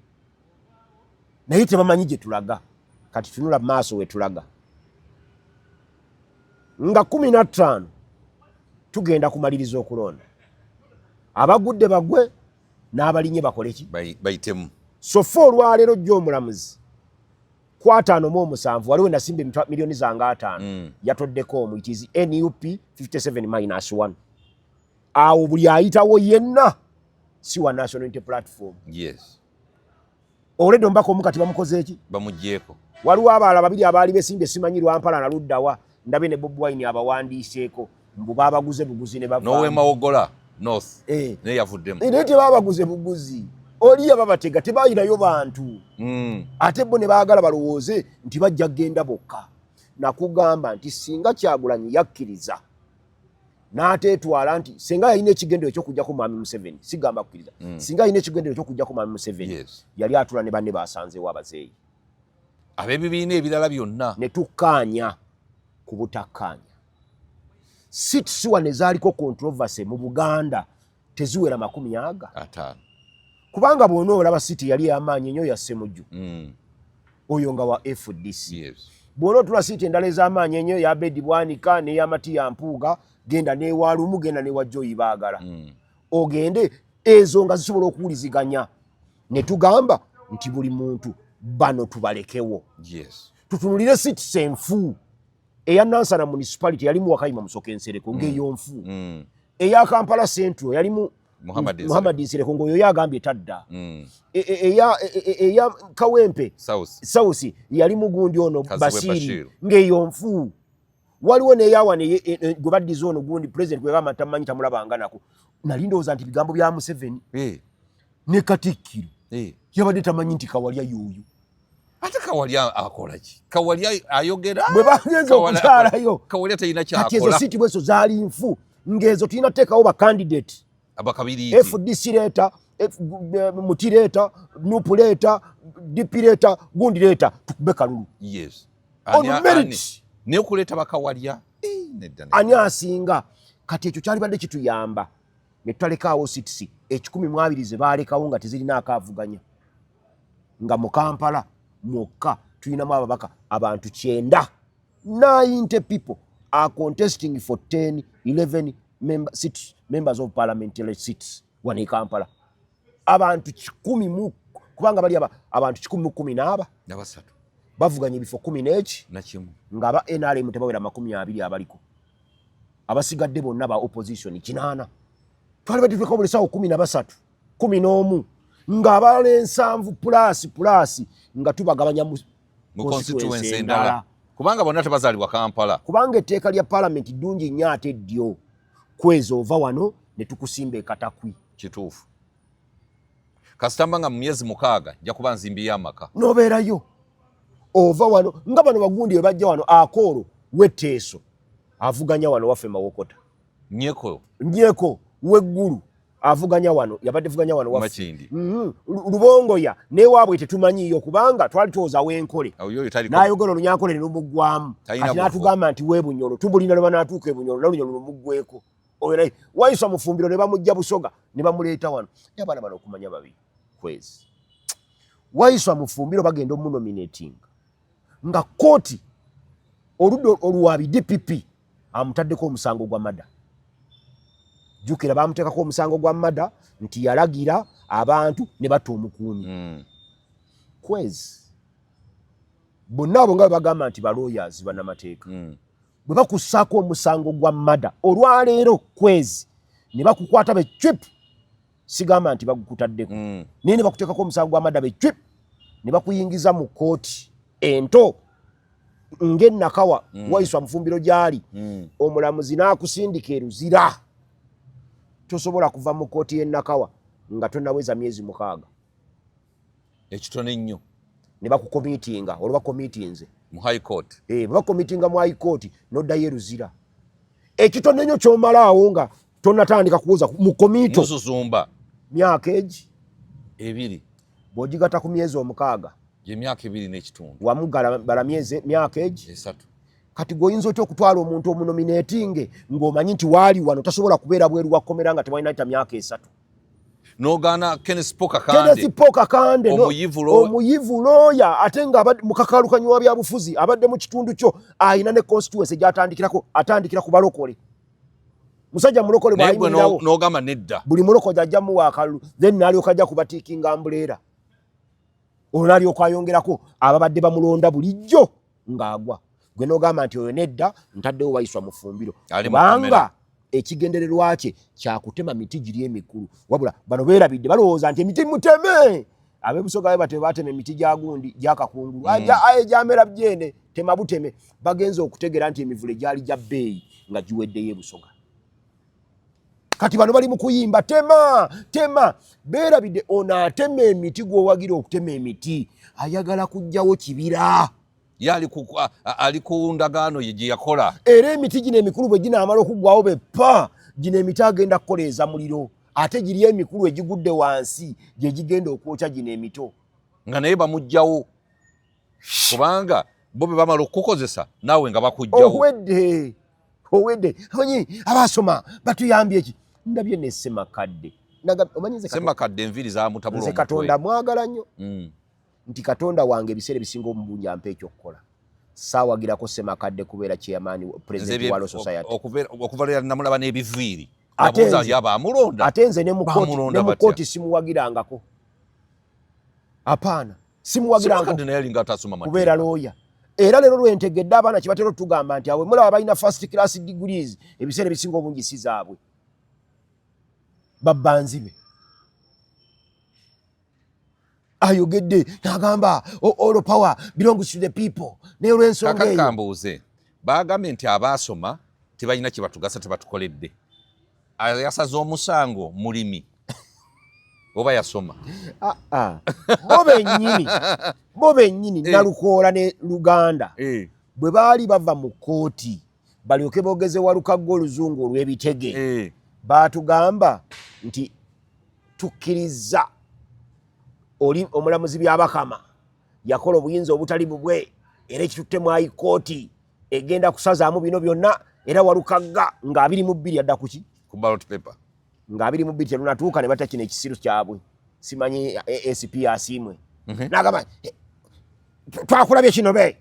Speaker 1: naye tebamanyi gye tulaga. Kati tunula maaso we tulaga nga 15 tugenda kumaliriza okulonda abagudde bagwe n'abalinye bakole ki
Speaker 2: bayitemu.
Speaker 1: So fo olwaleero gy'omulamuzi ku 57 waliwo nasimba milioni zange 5 yatoddeko omu it is NUP 57-1 awo buli ayitawo yenna si wa National Unity Platform.
Speaker 2: Yes.
Speaker 1: Oledo mbako omukati bamukoze eki
Speaker 2: bamugyeko
Speaker 1: waliwo abaala babiri abaali besimbe simanyi Lwampala na Luddawa ndabe ne Bobi Wine abawandiiseeko mbu babaguze buguzi ne bava
Speaker 2: nowe Mawogola North ne yavuddemu
Speaker 1: ne tebabaguze buguzi oli ababatega tebayirayo bantu ate bo ne baagala balowooze nti bajja genda bokka. Nakugamba nti singa Kyagulanyi yakkiriza n'ateetwala nti singa yalina ekigendero eky'okujjako mwami Museveni sigamba kukkiriza singa yalina ekigendero eky'okujjako mwami Museveni yali atula ne banne basanzeewo abazeeyi
Speaker 2: ab'ebibiina ebirala byonna
Speaker 1: ne tukkaanya ku butakkaanya. Sitisiwa ne zaaliko controversy mu Buganda teziwera 50 kubanga bw'ona olaba siti yali y'amaanyi ennyo ya Ssemujju oyo nga wa FDC bw'ona otula siti endala ez'amaanyi ennyo ya Bedi Bwanika n'ey'Amati ya Mpuuga genda n'ewalumu genda n'ewa Joyi Baagala ogende ezo nga zisobola okuwuliziganya ne tugamba nti buli muntu bano tubalekewo tutunulire siti enfu eya Nansana Municipality yalimu Wakayima Musoke Nsereko ng'eyo nfu eya Kampala Central yalimu Muhammad Nsereko ng'oyo yagambye tadda eya Kawempe South yalimu gundi ono Bashiri ng'eyo nfu waliwo n'eyawa gwe baddiza ono gundi President gwe gamba tamanyi tamulabanga nako nali ndowooza nti bigambo bya Museveni ne Katikkiro yabadde tamanyi nti Kawalya y'oyo.
Speaker 2: Ate Kawalya akola ki? Kawalya ayogera
Speaker 1: bwe bagenze okukyalayo
Speaker 2: Kawalya talina kyakola.
Speaker 1: Kati ezo siti bweso zaali nfu ng'ezo tulina teekawo bakandidate
Speaker 2: abakabiriiti
Speaker 1: FDC leeta Muti leeta Nupu leeta DP leeta gundi leeta tukube kalulu
Speaker 2: ne okuleeta bakawalya
Speaker 1: ani asinga. Kati ekyo kyalibadde kituyamba ne tutalekaawo sitisi 12 ze baalekawo nga tezirina akaavuganya nga mu Kampala mwokka tulinamu ababaka abantu 90 people are contesting for 10, 11 members of parliamentary seats wano e Kampala. Abantu 10 kubanga bali abantu 10
Speaker 2: n'abasatu
Speaker 1: bavuganye bifo 10
Speaker 2: na kimu
Speaker 1: ngaba NRM tebawera 20 abaliko. Abasigadde bonna ba opposition 8. Twali batufika buli sawa 13, 11 ngabale 7 plus nga tubagabanya mu
Speaker 2: constituency endala. Kubanga bonna tebazalibwa Kampala.
Speaker 1: Kubanga etteeka lya parliament ddungi nnyo ate ddyo. Kwezi ova wano ne tukusimba ekatakwi.
Speaker 2: Kituufu. Kasitamba nga mu myezi 6 nja kuba nzimbiye amaka.
Speaker 1: Nobeerayo. Ova wano nga bano bagundi we bajja wano Akoro wetteeso avuganya wano waffe Mawokota. Nyeko weggulu avuganya wano yabadde vuganya wano
Speaker 2: waffe.
Speaker 1: Lubongoya ne waabwe tetumanyiyo kubanga twali tuoza wenkole. N'ayogera olunyankole ne lumugwamu. Ati n'atugamba nti weebunyolo tubulina ne banaatuuka ebunyolo n'olunyolo lumugweko. Oyo Waiswa Mufumbiro ne bamujja Busoga ne bamuleeta wano. Abaana bano okumanya babi. Kwezi. Waiswa Mufumbiro bagenda omunominating. Nga kooti oluddo oluwabi DPP amutaddeko omusango gwa mada. Jukira bamuteekako omusango gwa mada nti yalagira abantu ne batta omukuumi. Kwezi. Bonna abo nga bagamba nti balooyazi bannamateeka. Bwe bakussaako omusango gwa mada olwaleero kwezi ne bakukwata be chip sigamba nti bagukutaddeko. Naye ne bakuteekako omusango gwa mada be chip ne bakuyingiza mu kooti ento ng'ennakawa Waiswa Mufumbiro gyali omulamuzi n'akusindika eruzira. Tosobola kuva mu kooti y'ennakawa nga tonnaweza myezi 6.
Speaker 2: Ekitone nnyo.
Speaker 1: Ne bakukomitinga olwa komitinze
Speaker 2: mu high court.
Speaker 1: Bakomitinga mu high court n'oddayo eruzira. Ekitone nnyo ky'omalaawo nga tonnatandika kuwuza mu komito.
Speaker 2: Musuzumba.
Speaker 1: Myaka egi
Speaker 2: 2.
Speaker 1: Bw'ogigata ku myezi 6.
Speaker 2: Ye myaka 2 n'ekitundu.
Speaker 1: Wamu bala myezi myaka egi
Speaker 2: 3.
Speaker 1: Kati goyinza otya okutwala omuntu omunominating ng'omanyi nti waali wano tasobola kubeera bweru wa kkomera nga tewalina yita myaka 3.
Speaker 2: N'ogaana Kenneth
Speaker 1: Poker Kande
Speaker 2: omuyivu
Speaker 1: looya ate nga mu kakalukanyo wa byabufuzi abadde mu kitundu kyo ayina ne constituency atandikira ku balokole. Musajja mulokole bw'ayimirirawo
Speaker 2: n'ogamba nedda
Speaker 1: buli mulokole ajja muwa akalulu then n'alyoka ajja kubatiikinga ambuleera. Olwo n'alyoka ayongerako ababadde bamulonda bulijjo ng'agwa. Gwe n'ogamba nti oyo nedda ntaddewo Waiswa Mufumbiro. Kubanga ekigendererwa kye kyakutema miti giri emikulu. Wabula bano beerabidde balowooza nti emiti muteme. Ab'ebusoga be bateme batema emiti gya gundi gya kakungulu. Aye gyamera byene tema buteme. Bagenze okutegera nti emivule gyali gya bbeeyi nga giweddeyo ebusoga. Kati bano bali mu kuyimba tema. Beerabidde ono atema emiti gw'owagira okutema emiti. Ayagala kuggyawo kibira.
Speaker 2: Yali ali ku ndagaano ye gye yakola.
Speaker 1: Era emiti gino emikulu bwe ginaamala okuggwawo beppa gino emiti agenda kukoleeza muliro. Ate giri emikulu egigudde wansi gye gigenda okwokya gino emito.
Speaker 2: Nga naye bamuggyawo. Kubanga bo be bamala okukozesa naawe nga bakuggyawo.
Speaker 1: Owedde. Amanyi abasoma batuyambye eki. Ndabye ne Ssemakadde.
Speaker 2: Ssemakadde enviiri zaamutabula omutwe.
Speaker 1: Nze Katonda mwagala nnyo. Nti Katonda wange ebiseera ebisinga obungi ampa ekyokkola. Saawagirako Ssemakadde kubeera chairman president wa Law Society.
Speaker 2: Okuva namulaba n'ebiviiri.
Speaker 1: Ate nze ne mu kooti simuwagirangako. Apaana. Simuwagirangako kubeera looya. Era leero lwentegedde abaana kye batera otugamba nti awe mulaba balina first class degrees ebiseera ebisinga obungi si zaabwe. Babbanzibe. Ayogedde n'agamba all power belongs to the people. Ne olw'ensonga eyo.
Speaker 2: Kakambuuze baagambye nti abaasoma tebalina kye batugasa tebatukoledde. Yasaze omusango mulimi oba yasoma. Bo bennyini Nalukoola ne Luganda bwe baali bava mu kooti balyoke boogeze Walukagga oluzungu olw'ebitege baatugamba nti tukkiriza oli omulamuzi byabakama yakola obuyinza obutali bubwe era ekitutte mu high court egenda kusazaamu bino byonna era Walukagga nga 22 adda kuki ku ballot paper
Speaker 1: nga 22 telunatuuka ne bata kino ekisiru kyabwe simanyi SP asiimwe n'agamba twakulabye kino be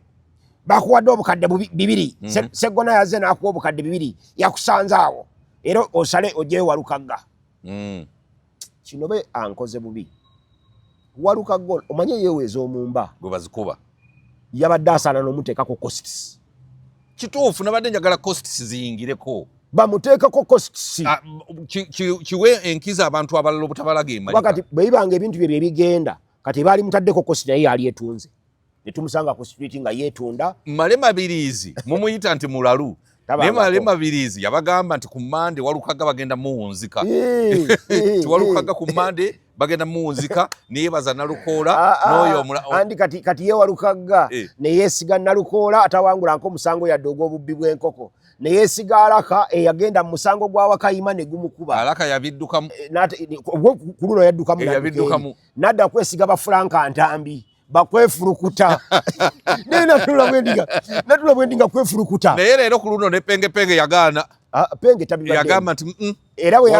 Speaker 1: bakuwadde obukadde 2 Sseggona yaze n'akuwa obukadde 2 yakusanzaawo era osale ojjeyo Walukagga. Kino be ankoze bubi. Walukagga omanye yeeweza omumba
Speaker 2: gwe bazikuba
Speaker 1: yabadde asaana n'omuteekako costs.
Speaker 2: Kituufu nabadde njagala costs ziyingireko.
Speaker 1: Bamuteekako costs.
Speaker 2: Kiwe enkiza abantu abalala obutabalaga emalika.
Speaker 1: Wakati bwebanga ebintu bye bigenda kati baali mutaddeko cost naye yali etunze. Ne tumusanga ku street nga yeetunda.
Speaker 2: Malema Biriizi mumuyita nti mulalu. Ne Malema Biriizi yabagamba nti ku Mande Walukagga bagenda muwunzika. Walukagga ku Mande bagenda muwunzika neyebaza Nalukoola n'oyo
Speaker 1: andi kati ye Walukagga ne yeesiga Nalukoola atawangula nko musango yadde ogw'obubbi bw'enkoko. Ne yeesiga Alaka eyagenda mu musango gwa Wakayima ne gumukuba.
Speaker 2: Alaka yabiddukamu.
Speaker 1: Ku luno yabiddukamu. Nadda kwesiga ba Franka Ntambi. Bakwefurukuta. Natula bwendinga kwefurukuta.
Speaker 2: Naye leero ku luno ne Penge yagaana.
Speaker 1: Penge tabibadde.
Speaker 2: Yagamba nti
Speaker 1: era we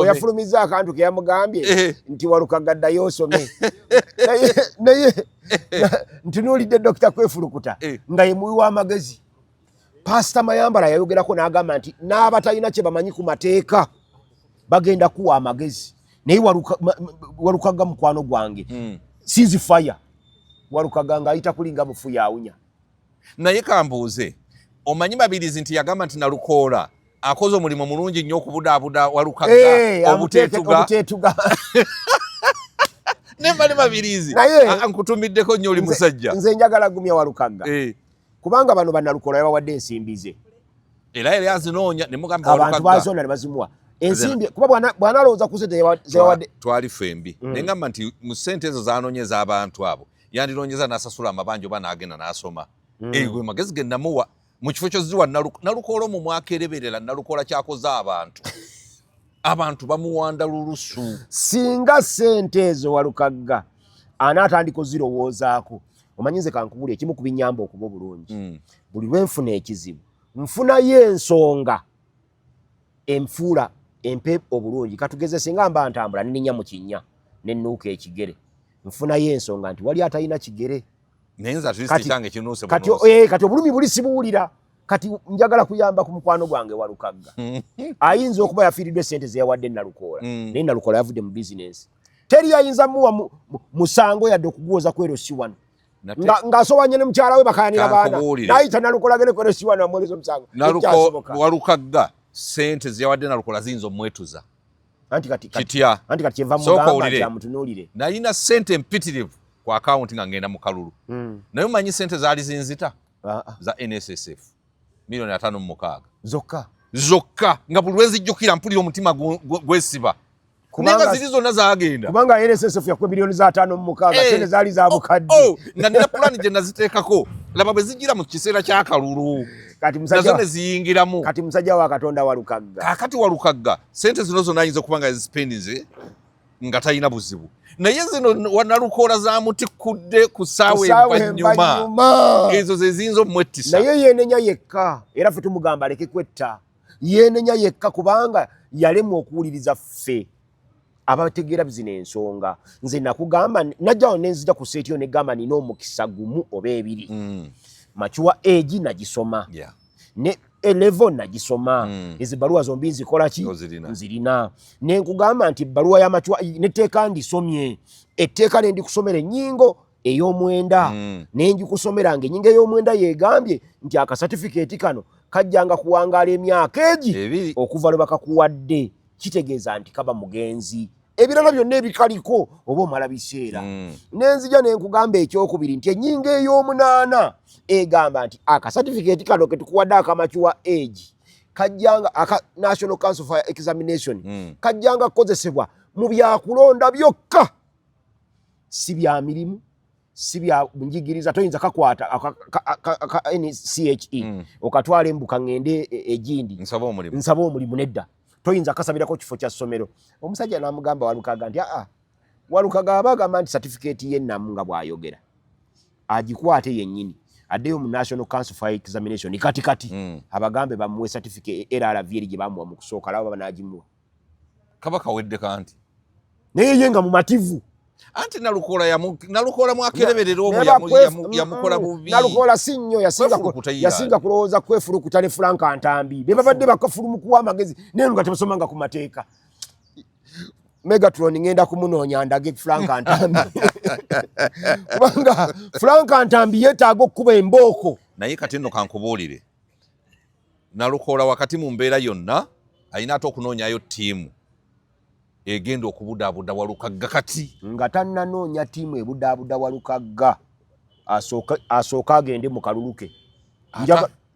Speaker 1: yafulumiza akantu ke yamugambye nti Walukagga ddayo osome. Naye ntunuulidde Dr. Kwefurukuta nga ye muwi w'amagezi. Pastor Mayambala yayogerako n'agamba nti n'abatalina kye bamanyi ku mateeka bagenda kuwa amagezi. Naye Walukagga mukwano gwange. Sizi fire. Walukagga ng'ayita kulinga mufu yaawunya.
Speaker 2: Naye kambuuze omanyi Mabiriizi nti yagamba nti Nalukoola akoze omulimu mulungi nnyo okubudaabuda Walukagga obuteetuga. Ne Malema Mabiriizi nkutumiddeko nnyo oli musajja.
Speaker 1: Nze njagala gumya Walukagga. Kubanga bano Nalukoola yabawadde ensimbi ze.
Speaker 2: Era yali azinoonya ne mugamba Walukagga.
Speaker 1: Abantu baazona ne bazimuwa. Ensimbi kuba bw'analowooza ku ssente zeyawadde.
Speaker 2: Twali fembi. Ne ngamba nti mu ssente ezo zaanoonyeza abantu abo yandiroonyeza n'asasula amabanja oba n'agenda n'asoma. Gwe magezi ge namuwa mu kifo kyoziwa Nalukoola mu mwaka ereberera Nalukoola kyakoze abantu bamuwanda lulusu.
Speaker 1: Singa ssente ezo Walukagga anaatandika ozirowoozaako omanyize kankubula ekimu ku binyamba okuba obulungi. Buli lwenfuna ekizibu nfunayo ensonga enfuula empe obulungi. Katugeze singa mba ntambula neninya mu kinnya nennuuka ekigere nfunayo ensonga nti wali atalina kigere.
Speaker 2: Nenza twisi kyange kinuuse
Speaker 1: kati obulumi buli sibuwulira. Kati njagala kuyamba ku mukwano gwange Walukagga. Ayinza okuba yafiiriddwe ssente ze yawadde Nalukoola. Naye Nalukoola yavudde mu bizinensi. Teri ayinza muwa musango yadde okuguwoza kwerosi wano. Ng'asobanye ne mukyala we bakayanira baana. N'ayita Nalukoola agende kwerosi wano amuweereza omusango.
Speaker 2: Walukagga ssente ze yawadde Nalukoola ziyinza omwetuza.
Speaker 1: Anti kati kyenva
Speaker 2: mugamba
Speaker 1: nti amutunuulire.
Speaker 2: Nalina ssente mpitirivu ku akawunti nga ngenda mu kalulu. Naye omanyi ssente zaali zinzita za NSSF $5,600,000 zokka nga buli lwenzijjukira mpulira omutima gwesiba. Nenga ziri zonna zaagenda.
Speaker 1: Kubanga NSSF yakuwa $5,600,000 ssente zaali za bukadde.
Speaker 2: Nga nina pulaani gye naziteekako laba bwe zijjira mu kiseera ky'akalulu. Nazo ne ziyingiramu.
Speaker 1: Kati musajja wa Katonda Walukagga.
Speaker 2: Kaakati Walukagga ssente zino zonna ayinza okuba nga zisipendinze nga talina buzibu. Naye zino wa Nalukoola zaamutikudde ku ssaawa envanyuma. Ezo ze ziyinza omwettisa.
Speaker 1: Naye yeenenya yekka era ffe tumugamba aleke kwetta. Yeenenya yekka kubanga yalemwa okuwuliriza ffe abategeera zino ensonga. Nze nakugamba najjawo nenzija ku seetiyo ne gamba nina omukisa gumu oba ebiri. Machuwa egi nagisoma. Ne level nagisoma. Ezi baluwa zombi nzikola ki? Nzirina. Ne nkugamba nti baluwa ya Machuwa netteeka ndisomye. Etteeka ne ndikusomera ennyingo ey'omwenda. Ne ngikusomera ng'ennyingo ey'omwenda yeegambye nti akasatifikeeti kano kajjanga kuwangaala emyaka egi okuva lwe bakakuwadde. Kitegeeza nti kaba mugenzi. Ebirala byonna ebikaliko oba omala biseera. Nenzija ne nkugamba ekyokubiri nti ennyingo ey'omunaana egamba nti akasatifikeeti kano ke tukuwadde akamachuwa age kajjanga aka National Council for Examination kajjanga kukozesebwa mu byakulonda byokka. Si bya mirimu, si bya njigiriza. Toyinza kakwata NCHE okatwala embuka ngende egindi nsaba omulimu nedda. Toyinza kasabirako kifo kya ssomero. Omusajja n'amugamba Walukagga nti Walukagga abagamba nti certificate ye namu nga bw'ayogera agikwate yennyini addeyo mu National Council for Examination kati abagambe bamuwe certificate LRV gye bamuwa mu kusooka labo banaagimuwa.
Speaker 2: Kaba kawedde kanti.
Speaker 1: Naye ye nga mumativu.
Speaker 2: anti nalukola mwakereberero yamukola bubi
Speaker 1: nalukola sinyo yasinga kulowooza kwefurukuta ne Frank Antambi be babadde bakafulumukuwa amagezi naye nga tebasomanga ku mateeka. Megatron ngenda kumunoonya ndage Frank Antambi kubanga Frank Antambi yeetaaga okuba embooko.
Speaker 2: Naye kati nno kankubuulire nalukola wakati mu mbeera yonna alina ate okunoonyayo ttiimu egenda okubudaabuda Walukagga kati
Speaker 1: nga tannanoonya ttiimu ebudaabuda Walukagga asooka agende mu kaluluke.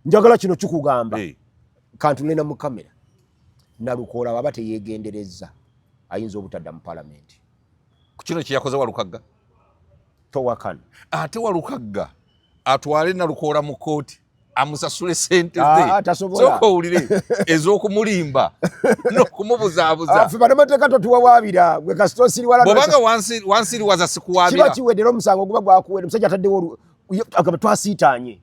Speaker 1: Njagala kino kikugamba kantulena mu kamera nalukola waba teyeegenderezza ayinza obutadda mu palamenti.
Speaker 2: Ku kino kye yakoze Walukagga
Speaker 1: towakana
Speaker 2: ate Walukagga atwale nalukola mu kooti amusasule sente ze soko owulire ez'okumulimba n'okumubuzaabuza.
Speaker 1: Ffe banamateeka totuwawaabira gwe kasita osiriwala
Speaker 2: bw'obanga wansiriwaza sikuwaabira
Speaker 1: kiba kiweddera omusango guba gwakuwedde omusajja ataddewo agamba twasiitaanye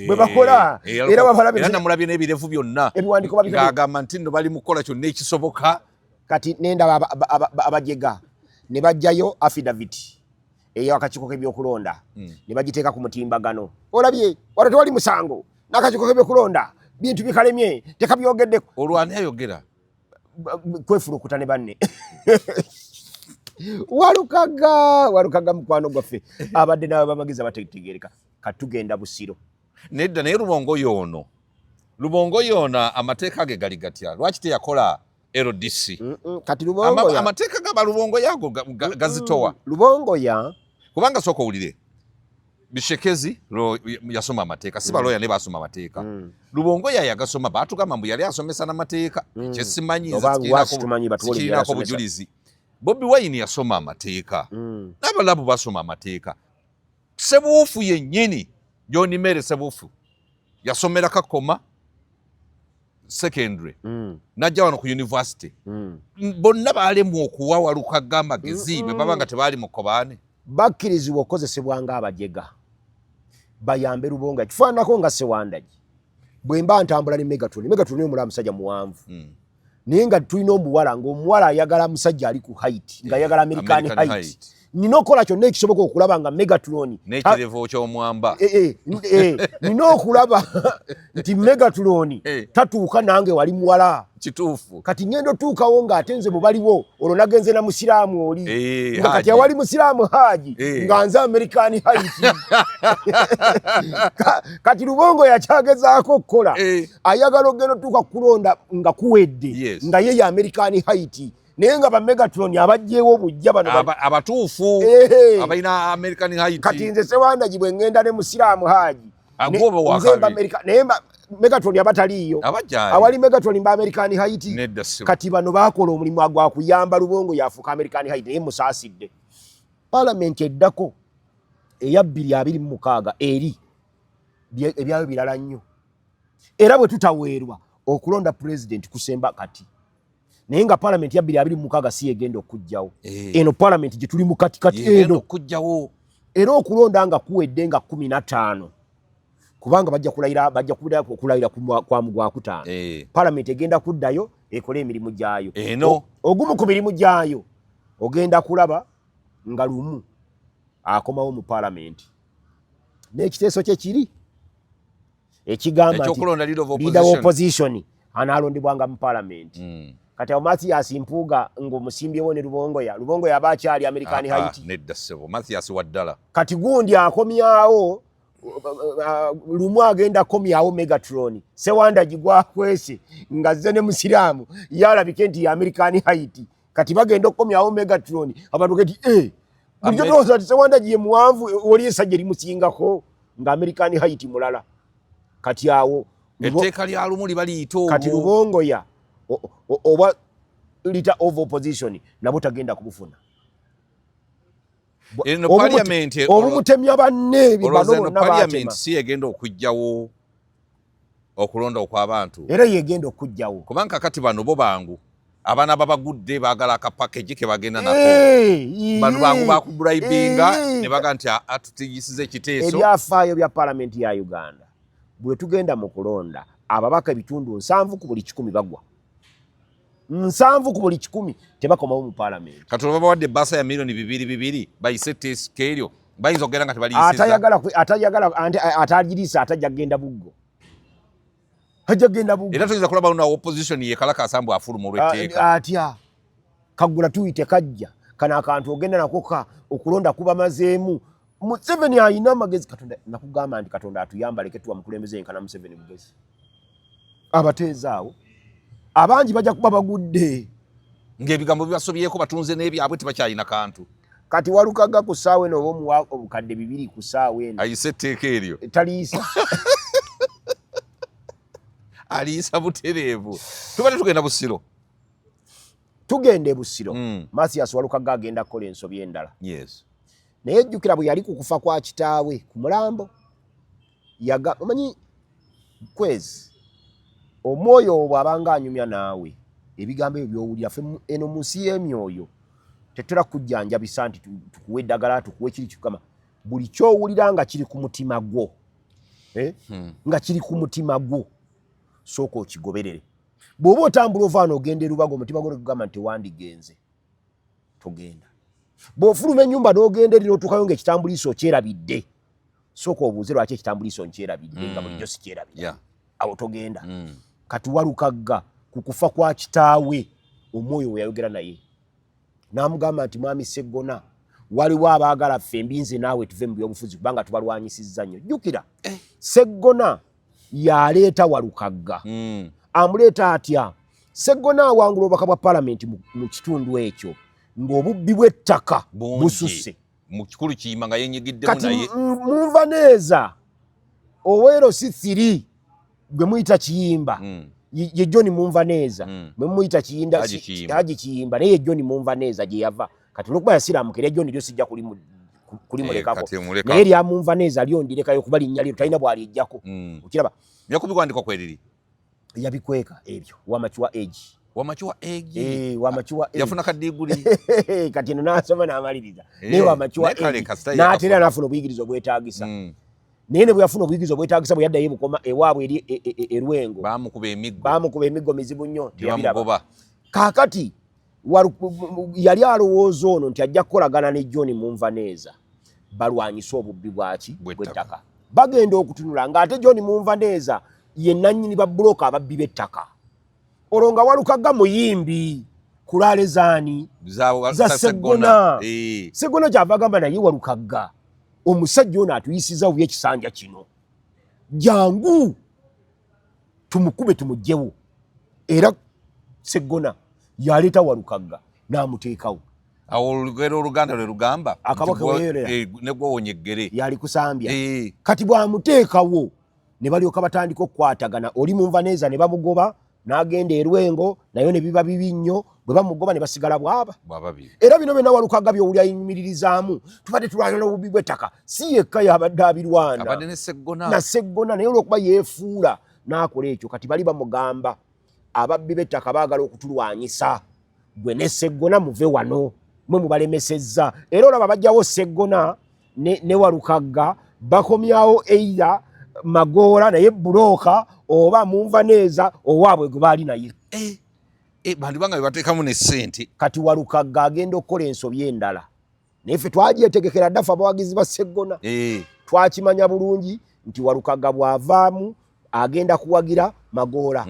Speaker 1: bwe bakola
Speaker 2: era namulabye n'ebirevu byonna ng'agamba nti nno bali mu kukola kyonna ekisoboka.
Speaker 1: Kati nendaba abajega ne bajjayo affidavit ey'akakiiko k'ebyokulonda ne bagiteeka ku mutimbagano. Olabye wano tewali musango n'akakiiko k'ebyokulonda bintu bikalemye tekabyogeddeko.
Speaker 2: Olwani ayogera
Speaker 1: kwefurukuta ne banne Walukagga mukwano gwaffe abadde nawe bamagiza bategeereka katugenda Busiro.
Speaker 2: Nedda naye Lubongo yoona amateeka ge gali gatya lwaki teyakola LDC?
Speaker 1: Kati Lubongo
Speaker 2: amateeka gaba Lubongo yago gazitowa
Speaker 1: Lubongo ya
Speaker 2: kubanga soko ulire Bishekezi yasoma amateeka siba loya ne basoma amateeka Lubongo yagasoma batugamba mbu yali asomesa n'amateeka kyesimanyi ko bujulizi. Bobi Wine yasoma amateeka n'abalabu basoma amateeka. Sebuufu yennyini John Mere Sebuufu yasomera Kakoma secondary najja wano ku university bonna balemu okuwa Walukagga amagezi bwe baba nga tebaali mukobaane
Speaker 1: bakkirizibwa okukozesebwanga abajega bayambe Lubongo. Kifaananako nga Sewandagi bwe mba ntambula ne Megatron omulala musajja muwanvu naye nga tulina omuwala ng'omuwala ayagala musajja ali ku height ng'ayagala American height. Nina okukola kyonna ekisoboka okulaba nga Megatron
Speaker 2: n'ekirevu ky'omwamba
Speaker 1: nina okulaba nti Megatron tatuuka nange wali muwala
Speaker 2: kituufu.
Speaker 1: Kati ngendo tuukawo ng'ate nze bwe baliwo olwo nagenze na musiraamu oli nga kati awali musiraamu Haji nga nze American height. Kati Lubongo yakyagezaako okukola ayagala ogenda otuuka kulonda nga kuwedde nga ye ya American height naye nga ba Megatron abajjeewo obujja bano
Speaker 2: abatuufu abalina American height.
Speaker 1: Kati nze Sewandagi bwe ngenda ne musiraamu Haji
Speaker 2: agoba wakabi
Speaker 1: naye Megatron abataliiyo awali Megatron ba American height. Kati bano baakola omulimu gwa kuyamba Lubongo yafuuka American height naye musaasidde. Parliament eddako eya 2026 eri ebyayo birala nnyo era bwe tutaweerwa okulonda president kusemba kati naye nga Parliament ya 2026 si egenda okujjawo eno Parliament gye tuli mu katikati eno
Speaker 2: okujjawo
Speaker 1: era okulonda nga kuwedde nga 15 kubanga bajja kulayira kwa Mugwakutaano Parliament egenda kuddayo ekole emirimu gyayo
Speaker 2: eno
Speaker 1: ogumu ku mirimu gyayo ogenda kulaba nga lumu akomawo mu Parliament n'ekiteeso kye kiri ekigamba nti leader of opposition analondebwanga mu Parliament. Kati awo Mathias Mpuuga ng'omusimbyewo ne Lubongo yaba akyali American height.
Speaker 2: Nedda ssebo Mathias waddala.
Speaker 1: Kati gundi akomyawo lumu agenda komyawo Megatron Sewandagi gwakwese nga zze ne musiraamu yalabike nti ya American height. Kati bagenda okomyawo Megatron abantu kati bulyo tulowooza nti Sewandagi ye muwanvu oli esajja erimusingako nga American height mulala. Kati awo
Speaker 2: etteeka lya lumu libaliyita olwo.
Speaker 1: Kati Lubongo ya oba leader of opposition nabo tagenda kubufuna.
Speaker 2: Eno Parliament
Speaker 1: obutemya banne bibano bonna
Speaker 2: Parliament si egenda okujjawo okulonda okw'abantu
Speaker 1: era yegenda okujjawo
Speaker 2: kubanga kati bano bo bangu abaana babagudde baagala akapackage ke bagenda nako bano bangu bakubribinga ne baga nti atutiyisize ekiteeso.
Speaker 1: Ebyafaayo bya Parliament ya Uganda bwe tugenda mu kulonda ababaka ebitundu 7 ku buli 10 bagwa 7 ku buli 100 tebakomawo mu parliament.
Speaker 2: Katono babawadde basa ya milioni 2 bayise test eryo bayinza okugenda nga tebaliyisiza.
Speaker 1: Atayagala atajirisa atajja genda buggo. Hajja genda buggo.
Speaker 2: Era tuyinza kulaba na opposition ye kalakasa mbu afuluma olw'etteeka.
Speaker 1: Atya kagula tuyite kajja kana akantu ogenda nakoka okulonda kuba mazeemu. Museveni ayina amagezi Katonda nakugamba nti Katonda atuyamba leke tuwa mukulembeze enkana Museveni bugezi. Abateezaawo abangi bajja kuba bagudde
Speaker 2: ng'ebigambo bibasobyeko batunze n'ebyabwe tebakyalina kantu.
Speaker 1: Kati Walukaga ku ssaawa eno oba omuwa obukadde 2 ku ssaawa eno
Speaker 2: ayise etteeka eryo
Speaker 1: taliisa
Speaker 2: aliisa butereevu. Tubadde tugenda Busiro.
Speaker 1: Tugende Busiro. Mathias Walukaga agenda kukola ensobi endala.
Speaker 2: Yes.
Speaker 1: Naye jjukira bwe yali ku kufa kwa kitaawe ku mulambo omanyi kwezi omwoyo bw'abanga anyumya naawe ebigambo ebyo by'owulira ffe eno mu nsi y'emyoyo tetera kujjanjabisa nti tukuwe eddagala tukuwe kiri kikama buli ky'owulira nga kiri ku mutima gwo nga kiri ku mutima gwo sooka okigoberere. Bw'oba otambula ovaano ogenda e Lubaga omutima gwo negugamba nti wandigenze togenda. Bw'ofuluma ennyumba n'ogenda eri n'otuukayo ng'ekitambuliiso kyerabidde sooka obuuze lwaki ekitambuliiso nkyerabidde nga bulijjo si kyerabidde awo togenda. Kati Walukaga ku kufa kwa kitaawe omwoyo we yayogera naye n'amugamba nti mwami Sseggona waliwo abaagala ffe mbinze naawe tuve mu byobufuzi kubanga tubalwanyisizza nnyo. Jjukira Sseggona yaleeta Walukaga amuleeta atya Sseggona awangula obubaka bwa palamenti mu kitundu ekyo ng'obubbi bw'ettaka bususse
Speaker 2: mu kikulu Kiyimba nga yenyigiddemu naye.
Speaker 1: Kati munva neeza Owero si 3 gwe muyita Kiyimba ye John Munvaneeza mwe muyita Kiyinda Haji Kiyimba naye John Munvaneeza gye yava. Kati olwokuba yasiramukira John lyo sijja kulimulekako naye lya Munvaneeza lyo ndirekayo kuba linnya lyo talina bw'alijjako. Okiraba
Speaker 2: yakubikwandikwa kweriri
Speaker 1: yabikweka ebyo Wamachuwa Age.
Speaker 2: Wamachuwa Age
Speaker 1: Wamachuwa Age
Speaker 2: yafuna kadiguli
Speaker 1: kati n'asoma n'amaliriza naye Wamachuwa Age n'atera n'afuna obuyigirizo bwetaagisa. Naye ne bwe yafuna obuyigirizo bwetaagisa bwe yaddayo bukoma ewaabwe eri Erwengo baamukuba emiggo mizibu nnyo teyabiraba. Kaakati yali alowooza ono nti ajja kukolagana ne John Munvaneeza balwanyisa obubbi bw'ettaka. Bagenda okutunula ng'ate John Munvaneeza ye nannyini ba bbulooka ababbi b'ettaka. Olwo nga Walukaga muyimbi kulaale zaani za Sseggona. Sseggona kyava agamba naye Walukaga omusajja ono atuyisiza bubi ekisanja kino jangu tumukube tumugjewo. Era Sseggona yaleeta Walukaga n'amuteekawo.
Speaker 2: Awo olugero Oluganda lwe lugamba
Speaker 1: akabaka
Speaker 2: ne gwowonya eggere
Speaker 1: yali kusambya. Kati bw'amuteekawo ne balyoka batandika okukwatagana. Oli Munvaneeza ne bamugoba n'agenda e Lwengo nayo ne biba bibi nnyo. Bwe bamugoba ne basigala bwaba. Era bino byonna Walukaga by'owulira yimiririzamu tubadde tulwanira obubbi bw'ettaka si yekka yabadde abirwana
Speaker 2: abadde
Speaker 1: na Sseggona naye olw'okuba yeefuula n'akola ekyo. Kati bali bamugamba ababbi b'ettaka baagala okutulwanyisa gwe ne Sseggona muve wano mwe mubalemesezza. Era olaba bajjawo Sseggona ne Walukaga bakomyawo eira Magoola naye bbulooka oba Munvaneeza owaabwe gwe baali naye.
Speaker 2: Bantu banga bebateekamu ne ssente.
Speaker 1: Kati Walukaga agenda okukola ensobi endala naye ffe twagyetegekera ddafa abawagizi ba Sseggona. Twakimanya bulungi nti Walukaga bw'avaamu agenda kuwagira Magoola.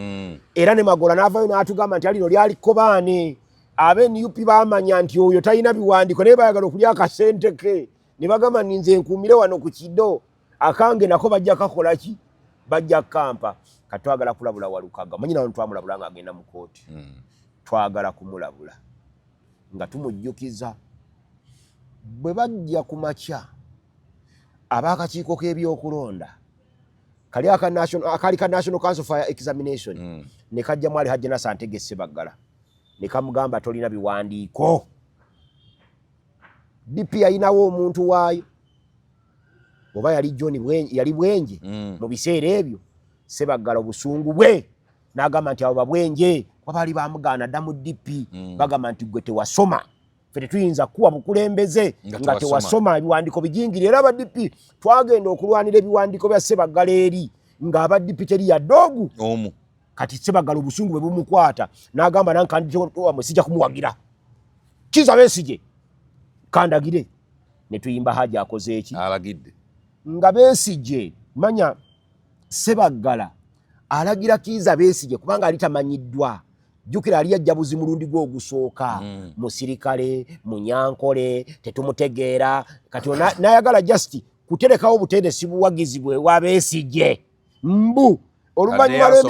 Speaker 1: Era ne Magoola n'avaayo n'atugamba nti alino lyali kkobaane ab'NUP baamanya nti oyo talina biwandiiko naye baayagala okulya akasente ke ne bagamba nze nkuumire wano ku kiddo akange nako bajja kakola ki bajja kampa. Katwagala kulabula Walukaga manyi nawo twamulabula ng'agenda mu kooti. Twagala kumulabula nga tumujjukiza bwe bajja ku makya ab'akakiiko k'ebyokulonda akali ka National Council for Examination ne kajjamu ali Hajji Nassan Ntege Ssebaggala ne kamugamba tolina biwandiiko. DP ayinawo omuntu waayo oba yali John yali Bwenje mu biseera ebyo Ssebaggala obusungu bwe n'agamba nti abo babwenje wabaali bamugaana dda mu DP bagamba nti gwe tewasoma ffe tetuyinza kuwa bukulembeze nga tewasoma ebiwandiiko bijingiri. Era aba DP twagenda okulwanira ebiwandiiko bya Ssebaggala eri ng'aba DP teri yadde omu kati Ssebaggala obusungu bwe bumukwata n'agamba nankanditowa sijja kumuwagira Kizza Besigye kandagire ne tuyimba Haji akoze eki
Speaker 2: alagidde
Speaker 1: nga Besigye manya Ssebaggala alagira Kizza Besigye kubanga ali tamanyiddwa jukira ali ajjabuzi mulundi gwo ogusooka musirikale munyankole tetumutegeera kati nayagala just kuterekawo obuteeresi buwagizi bwe wa Besigye mbu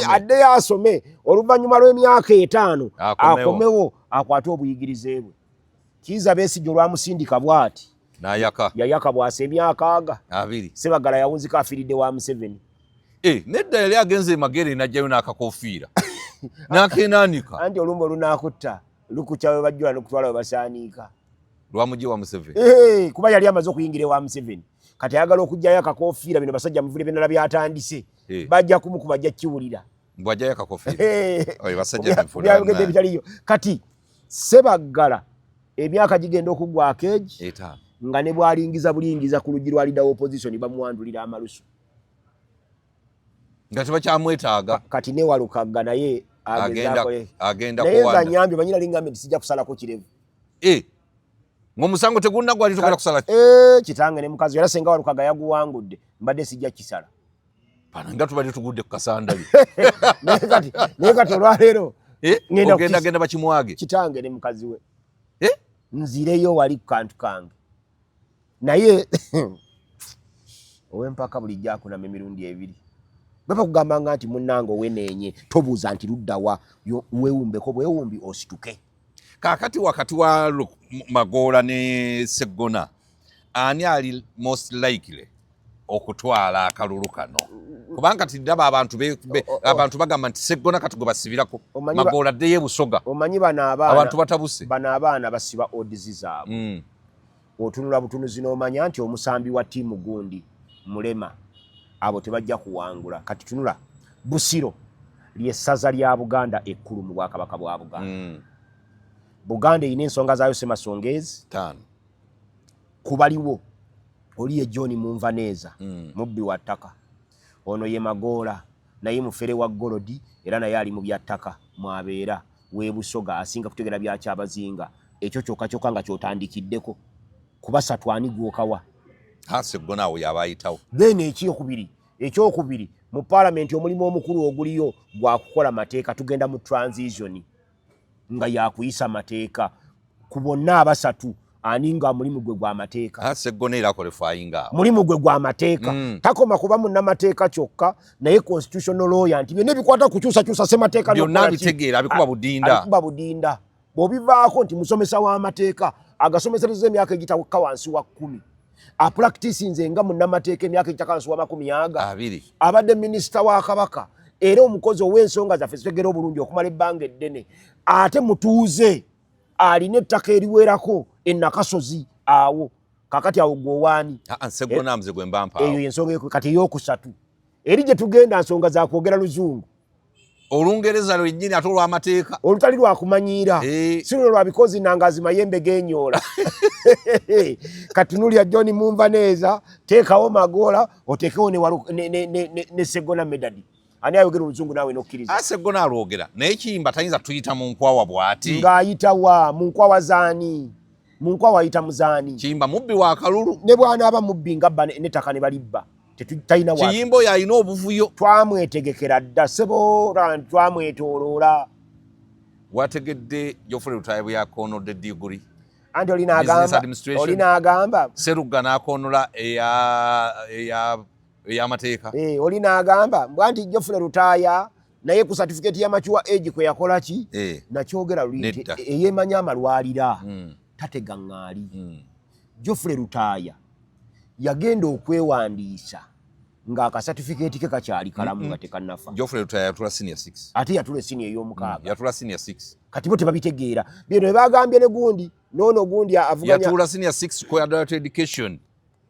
Speaker 1: adde yasome oluvannyuma lw'emyaka 5 akomewo akwate obuyigirize bwe Kizza Besigye olwamusindika bw'ati yayaka bw'asa emyaka 2 Ssebaggala yawunzika afiiridde wa Museveni
Speaker 2: nedda yali agenze Magere n'ajjayo n'akakofiira n'akeenaanika
Speaker 1: anti olumba olunakutta lukukya we bajjula n'okutwala we basaaniika
Speaker 2: lwamugye wa Museveni
Speaker 1: kuba yali amaze okuyingira ewa Museveni kati ayagala okujjayo akakofiira bino basajja muvule byonna byatandise bajja kumukuba ajja kiwulira
Speaker 2: bw'ajjayo akakofiira basajja
Speaker 1: bitaliyo kati Ssebaggala emyaka gigenda okuggwako egi nga ne bw'alingiza bulingiza ku luggi lwalidawo opposition bamuwandulira amalusu
Speaker 2: nga tebakyamwetaaga
Speaker 1: kati ne Walukagga naye
Speaker 2: agenda
Speaker 1: naye nga nyambye banyina lingambe sijja kusalako kirevu
Speaker 2: ng'omusango tegulina gwali togenda kusala
Speaker 1: kitange ne mukazi era senga Walukagga yaguwangudde mbadde sijja kisala
Speaker 2: bana nga tubadde tugudde ku kasandali
Speaker 1: naye kati olwaleero
Speaker 2: ogenda bakimwage
Speaker 1: kitange ne mukazi we nzireyo wali ku kantu kange naye ow'empaka bulijjo akunama emirundi 2 baba kugambanga nti munnange oweneenye tobuuza nti luddawa weewumbeko bwewumbi osituke
Speaker 2: kaakati wakati wa Magoola ne Sseggona ani ali most likely okutwala akalulu kano kubanga kati ndaba abantu bagamba nti Sseggona kati gwe basibirako Magoola addeyo ebusoga
Speaker 1: omanyi
Speaker 2: abantu batabuse
Speaker 1: bano abaana basiba odds zaabwe otunula butunuzi n'omanya nti omusambi wa ttiimu gundi mulema abo tebajja kuwangula kati tunula Busiro ly'essaza lya Buganda ekkulu mu Bwakabaka bwa Buganda Buganda erina ensonga zaayo semasongezi
Speaker 2: 5
Speaker 1: kubaliwo oli ye John Munvaneeza mubbi wa ttaka ono ye Magoola naye mufere wa Golodi era naye ali mu bya ttaka mwabeera weebusoga asinga kutegera byakyabazinga ekyo kyokka nga kyotandikiddeko kuba satwani gwokawa
Speaker 2: Sseggona awo yabayitawo
Speaker 1: then ekyokubiri mu parliament omulimu omukulu oguliyo gwa kukola mateeka tugenda mu transition nga yakuyisa mateeka ku bonna abasatu ani nga mulimu gwe gwa mateeka
Speaker 2: Sseggona era akolefayinga
Speaker 1: mulimu gwe gwa mateeka takoma kuba munnamateeka kyokka naye constitutional lawyer nti byonna bikwata kukyusakyusa ssemateeka
Speaker 2: byonna bitegeera abikuba budinda
Speaker 1: bw'obivaako nti musomesa w'amateeka agasomesereza emyaka egitawukka wansi wa 10 apractisinze nga munnamateeka emyaka egitaka wansi wa 20 abadde minisita wa Kabaka era omukozi ow'ensonga zaffe zitegera obulungi okumala ebbanga eddene ate mutuuze alina ettaka eriwerako Nakasozi awo kakati awo gwowaani
Speaker 2: Sseggona mze gwe mbampa
Speaker 1: eyo yensonga kati eyokusatu eri gye tugenda nsonga za kwogera luzungu
Speaker 2: Olungereza lwennyini ate olw'amateeka
Speaker 1: olutali lwakumanyiira si luno lwa bikozi nangazi mayembe g'enyoola kati nulya John Munvaneeza teekawo Magoola oteekewo ne Sseggona Medadi ani ayogera oluzungu naawe nokkiriza
Speaker 2: Sseggona alwogera naye Kiyimba tayinza tuyita mu nkwawa bw'ati
Speaker 1: ng'ayitawa mu nkwawa zaani mu nkwawa ayita muzaani
Speaker 2: Kiyimba mubbi wa kalulu
Speaker 1: ne bw'anaaba mubbi ngabba n'ettaka ne balibba tetayina wa
Speaker 2: Kiyimba oyo alina obuvuyo
Speaker 1: twamwetegekera dda sebo twamwetooloola
Speaker 2: wategedde Geoffrey Lutaaya bwe yakoonodde diguri
Speaker 1: anti olina agamba
Speaker 2: Serugga n'akoonola ey'amateeka
Speaker 1: olina agamba mbwanti Geoffrey Lutaaya naye ku certificate y'amachuwa age kwe yakola ki nakyogera luli eyemanya amalwalira tatega ŋŋaali Geoffrey Lutaaya yagenda okwewandiisa ng'aka certificate ke kakyali kalamu nga tekannafa
Speaker 2: Geoffrey Lutaaya yatula senior 6
Speaker 1: ate yatula senior ey'omukaaga
Speaker 2: yatula senior 6
Speaker 1: kati bo tebabitegeera bino bye bagambye ne gundi noono gundi avuganya
Speaker 2: yatula senior 6 ku adult education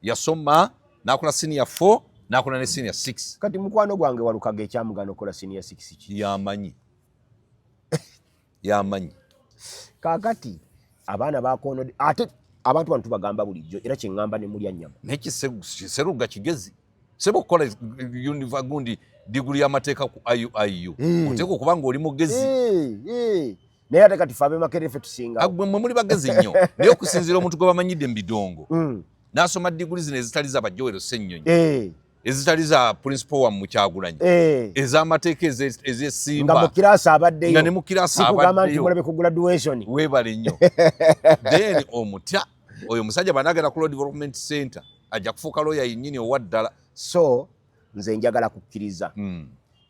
Speaker 2: yasoma n'akola senior 4 n'akola ne senior 6
Speaker 1: kati mukwano gwange Walukaga ekyamugana okola senior 6 ki
Speaker 2: yamanyi
Speaker 1: kaakati abaana bakoonodde ate abantu bano tubagamba bulijjo era kye ŋŋamba ne mulya nnyama
Speaker 2: naye Kiserugga kigezi sebo kola univa gundi diguli amateeka ku IU oteko kubanga oli mugezi
Speaker 1: naye ate kati fabe makerefe tusinga
Speaker 2: agwe muli bagezi nnyo naye okusinziira omuntu gwe bamanyidde mbidongo n'asoma diguli zino ezitali za bajowero Ssennyonyi ezitali za principal wa Mukyagulanyi ez'amateeka ez'essimba
Speaker 1: nga mu kirasi abaddeyo
Speaker 2: nga ne mu kirasi abaddeyo
Speaker 1: mulabe ku graduation
Speaker 2: weebale nnyo then omutya oyo musajja banagenda ku Road Development Center ajja kufuuka lawyer yennyini owaddala.
Speaker 1: So nze njagala kukkiriza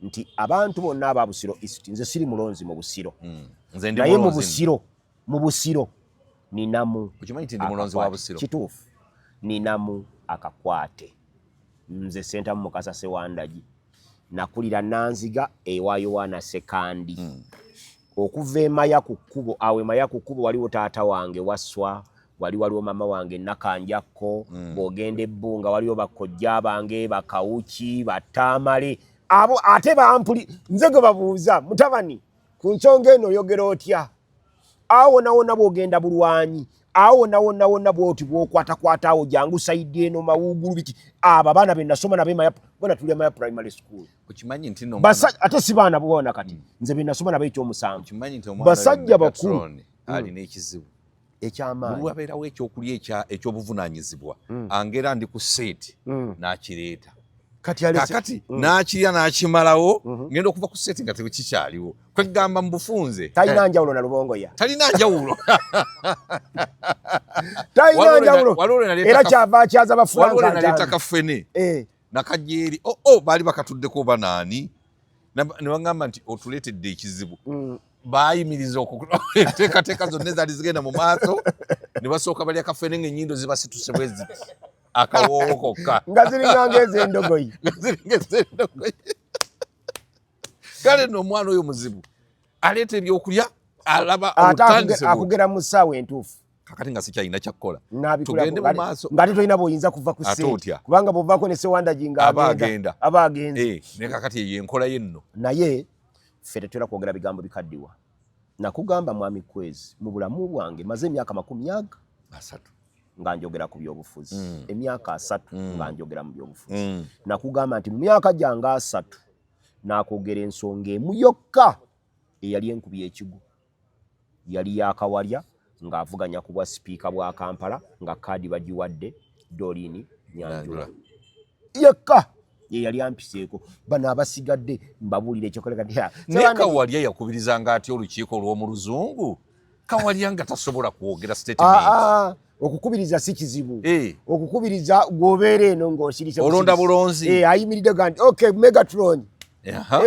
Speaker 1: nti abantu bonna aba Busiro East, nze siri mulonzi mu Busiro naye mu Busiro ninamu
Speaker 2: okimanyi nti ndi mulonzi wa Busiro
Speaker 1: kituufu ninamu akakwate nze Sentamu Mukasa Sewandagi nakulira Nanziga ewa Yohana Sekandi okuva Emaya ku kkubo awe Emaya ku kkubo waliwo taata wange Waswa waliwo mama wange Nakanjakko bw'ogenda Ebbunga waliwo bakojja bange Bakawuki Batamale abo ate bampuli nze gwe babuuza mutabani ku nsonga eno oyogera otya awo nawona bw'ogenda Bulwanyi awo nawona bwoti bw'okwatakwata awo jangu saidi eno mawugulu biki aba baana be nasoma nabe Maya bona tuli Maya primary school
Speaker 2: okimanyi nti no
Speaker 1: ate si baana bwona kati nze be nasoma nabe ekyomusanvu
Speaker 2: okimanyi nti omwana
Speaker 1: basajja bakulu
Speaker 2: ali n'ekizibu
Speaker 1: ekyamaanyi
Speaker 2: wabeerawo ekyokulya ekyobuvunaanyizibwa angera ndi ku seeti n'akireeta kakati n'akirya n'akimalawo ngenda okuva ku seeti nga tekikyaliwo kwegamba mu bufunze
Speaker 1: talina njawulo na Lubongoya
Speaker 2: talina njawulo
Speaker 1: era kyava akyaza Bafulanka
Speaker 2: naleeta kafene nakajjeeri baali bakatuddeko banaani ne bagamba nti otuleetedde ekizibu bayimiriza okuteekateeka zonna ezaali zigenda mu maaso ne basooka balya kafene ng'ennyindo zibasituse bwe ziti akawoowo kokka
Speaker 1: nga ziringanga ez'endogoyi
Speaker 2: kale nno omwana oyo muzibu aleeta ebyokulya alaba
Speaker 1: akugera mu ssaawa entuufu
Speaker 2: kakati nga sikyalina kyakkola
Speaker 1: tugende mu maaso ng'ate tolina bw'oyinza kuva ku sseeti kubanga bw'ovaako ne Sewandagi aba agenze
Speaker 2: naye kakati eyo enkola ye nno
Speaker 1: naye ffe tetwera kwogera bigambo bikaddiwa nakugamba mwami Kwezi mu bulamu bwange maze emyaka 30 nga njogera ku byobufuzi emyaka 3 nga njogera mu byobufuzi nakugamba nti mu myaka gyange 3 nakwogera ensonga emu yokka eyali enkubi ekigu yali yakawalya ng'avuganya ku bwa sipiika bwa Kampala nga kaadi bagiwadde Doreen Nyanjula yekka ye yali ampiseeko bano abasigadde mbabuulira ekyokoleka
Speaker 2: naye Kawalya yakubirizanga atya olukiiko olw'omu Luzungu Kawalya nga tasobola kwogera statement
Speaker 1: okukubiriza si kizibu okukubiriza gwobeera eno ng'osirise
Speaker 2: olonda bulonzi
Speaker 1: ayimiridde gandi okay Megatron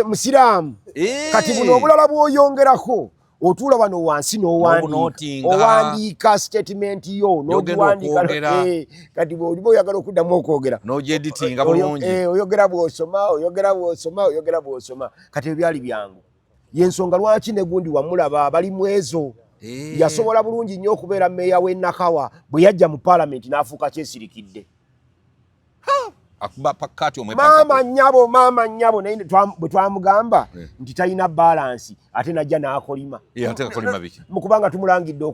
Speaker 1: musiraamu kati buno obulala bw'oyongerako otuula wano wansi n'owandiika statement yo n'ogiwandiika kati bw'oliba oyagala okuddamu okwogera
Speaker 2: n'ogyeditinga bulungi
Speaker 1: oyogera bw'osoma kati ebyali byangu yensonga lwaki ne gundi wamulaba bali mu ezo yasobola bulungi nnyo okubeera meeya w'e Nakawa bwe yajja mu paalamenti n'afuuka kyesirikidde maama nnyabo naye bwe twamugamba nti talina balansi ate najja n'akolima mukubanga tumulangidde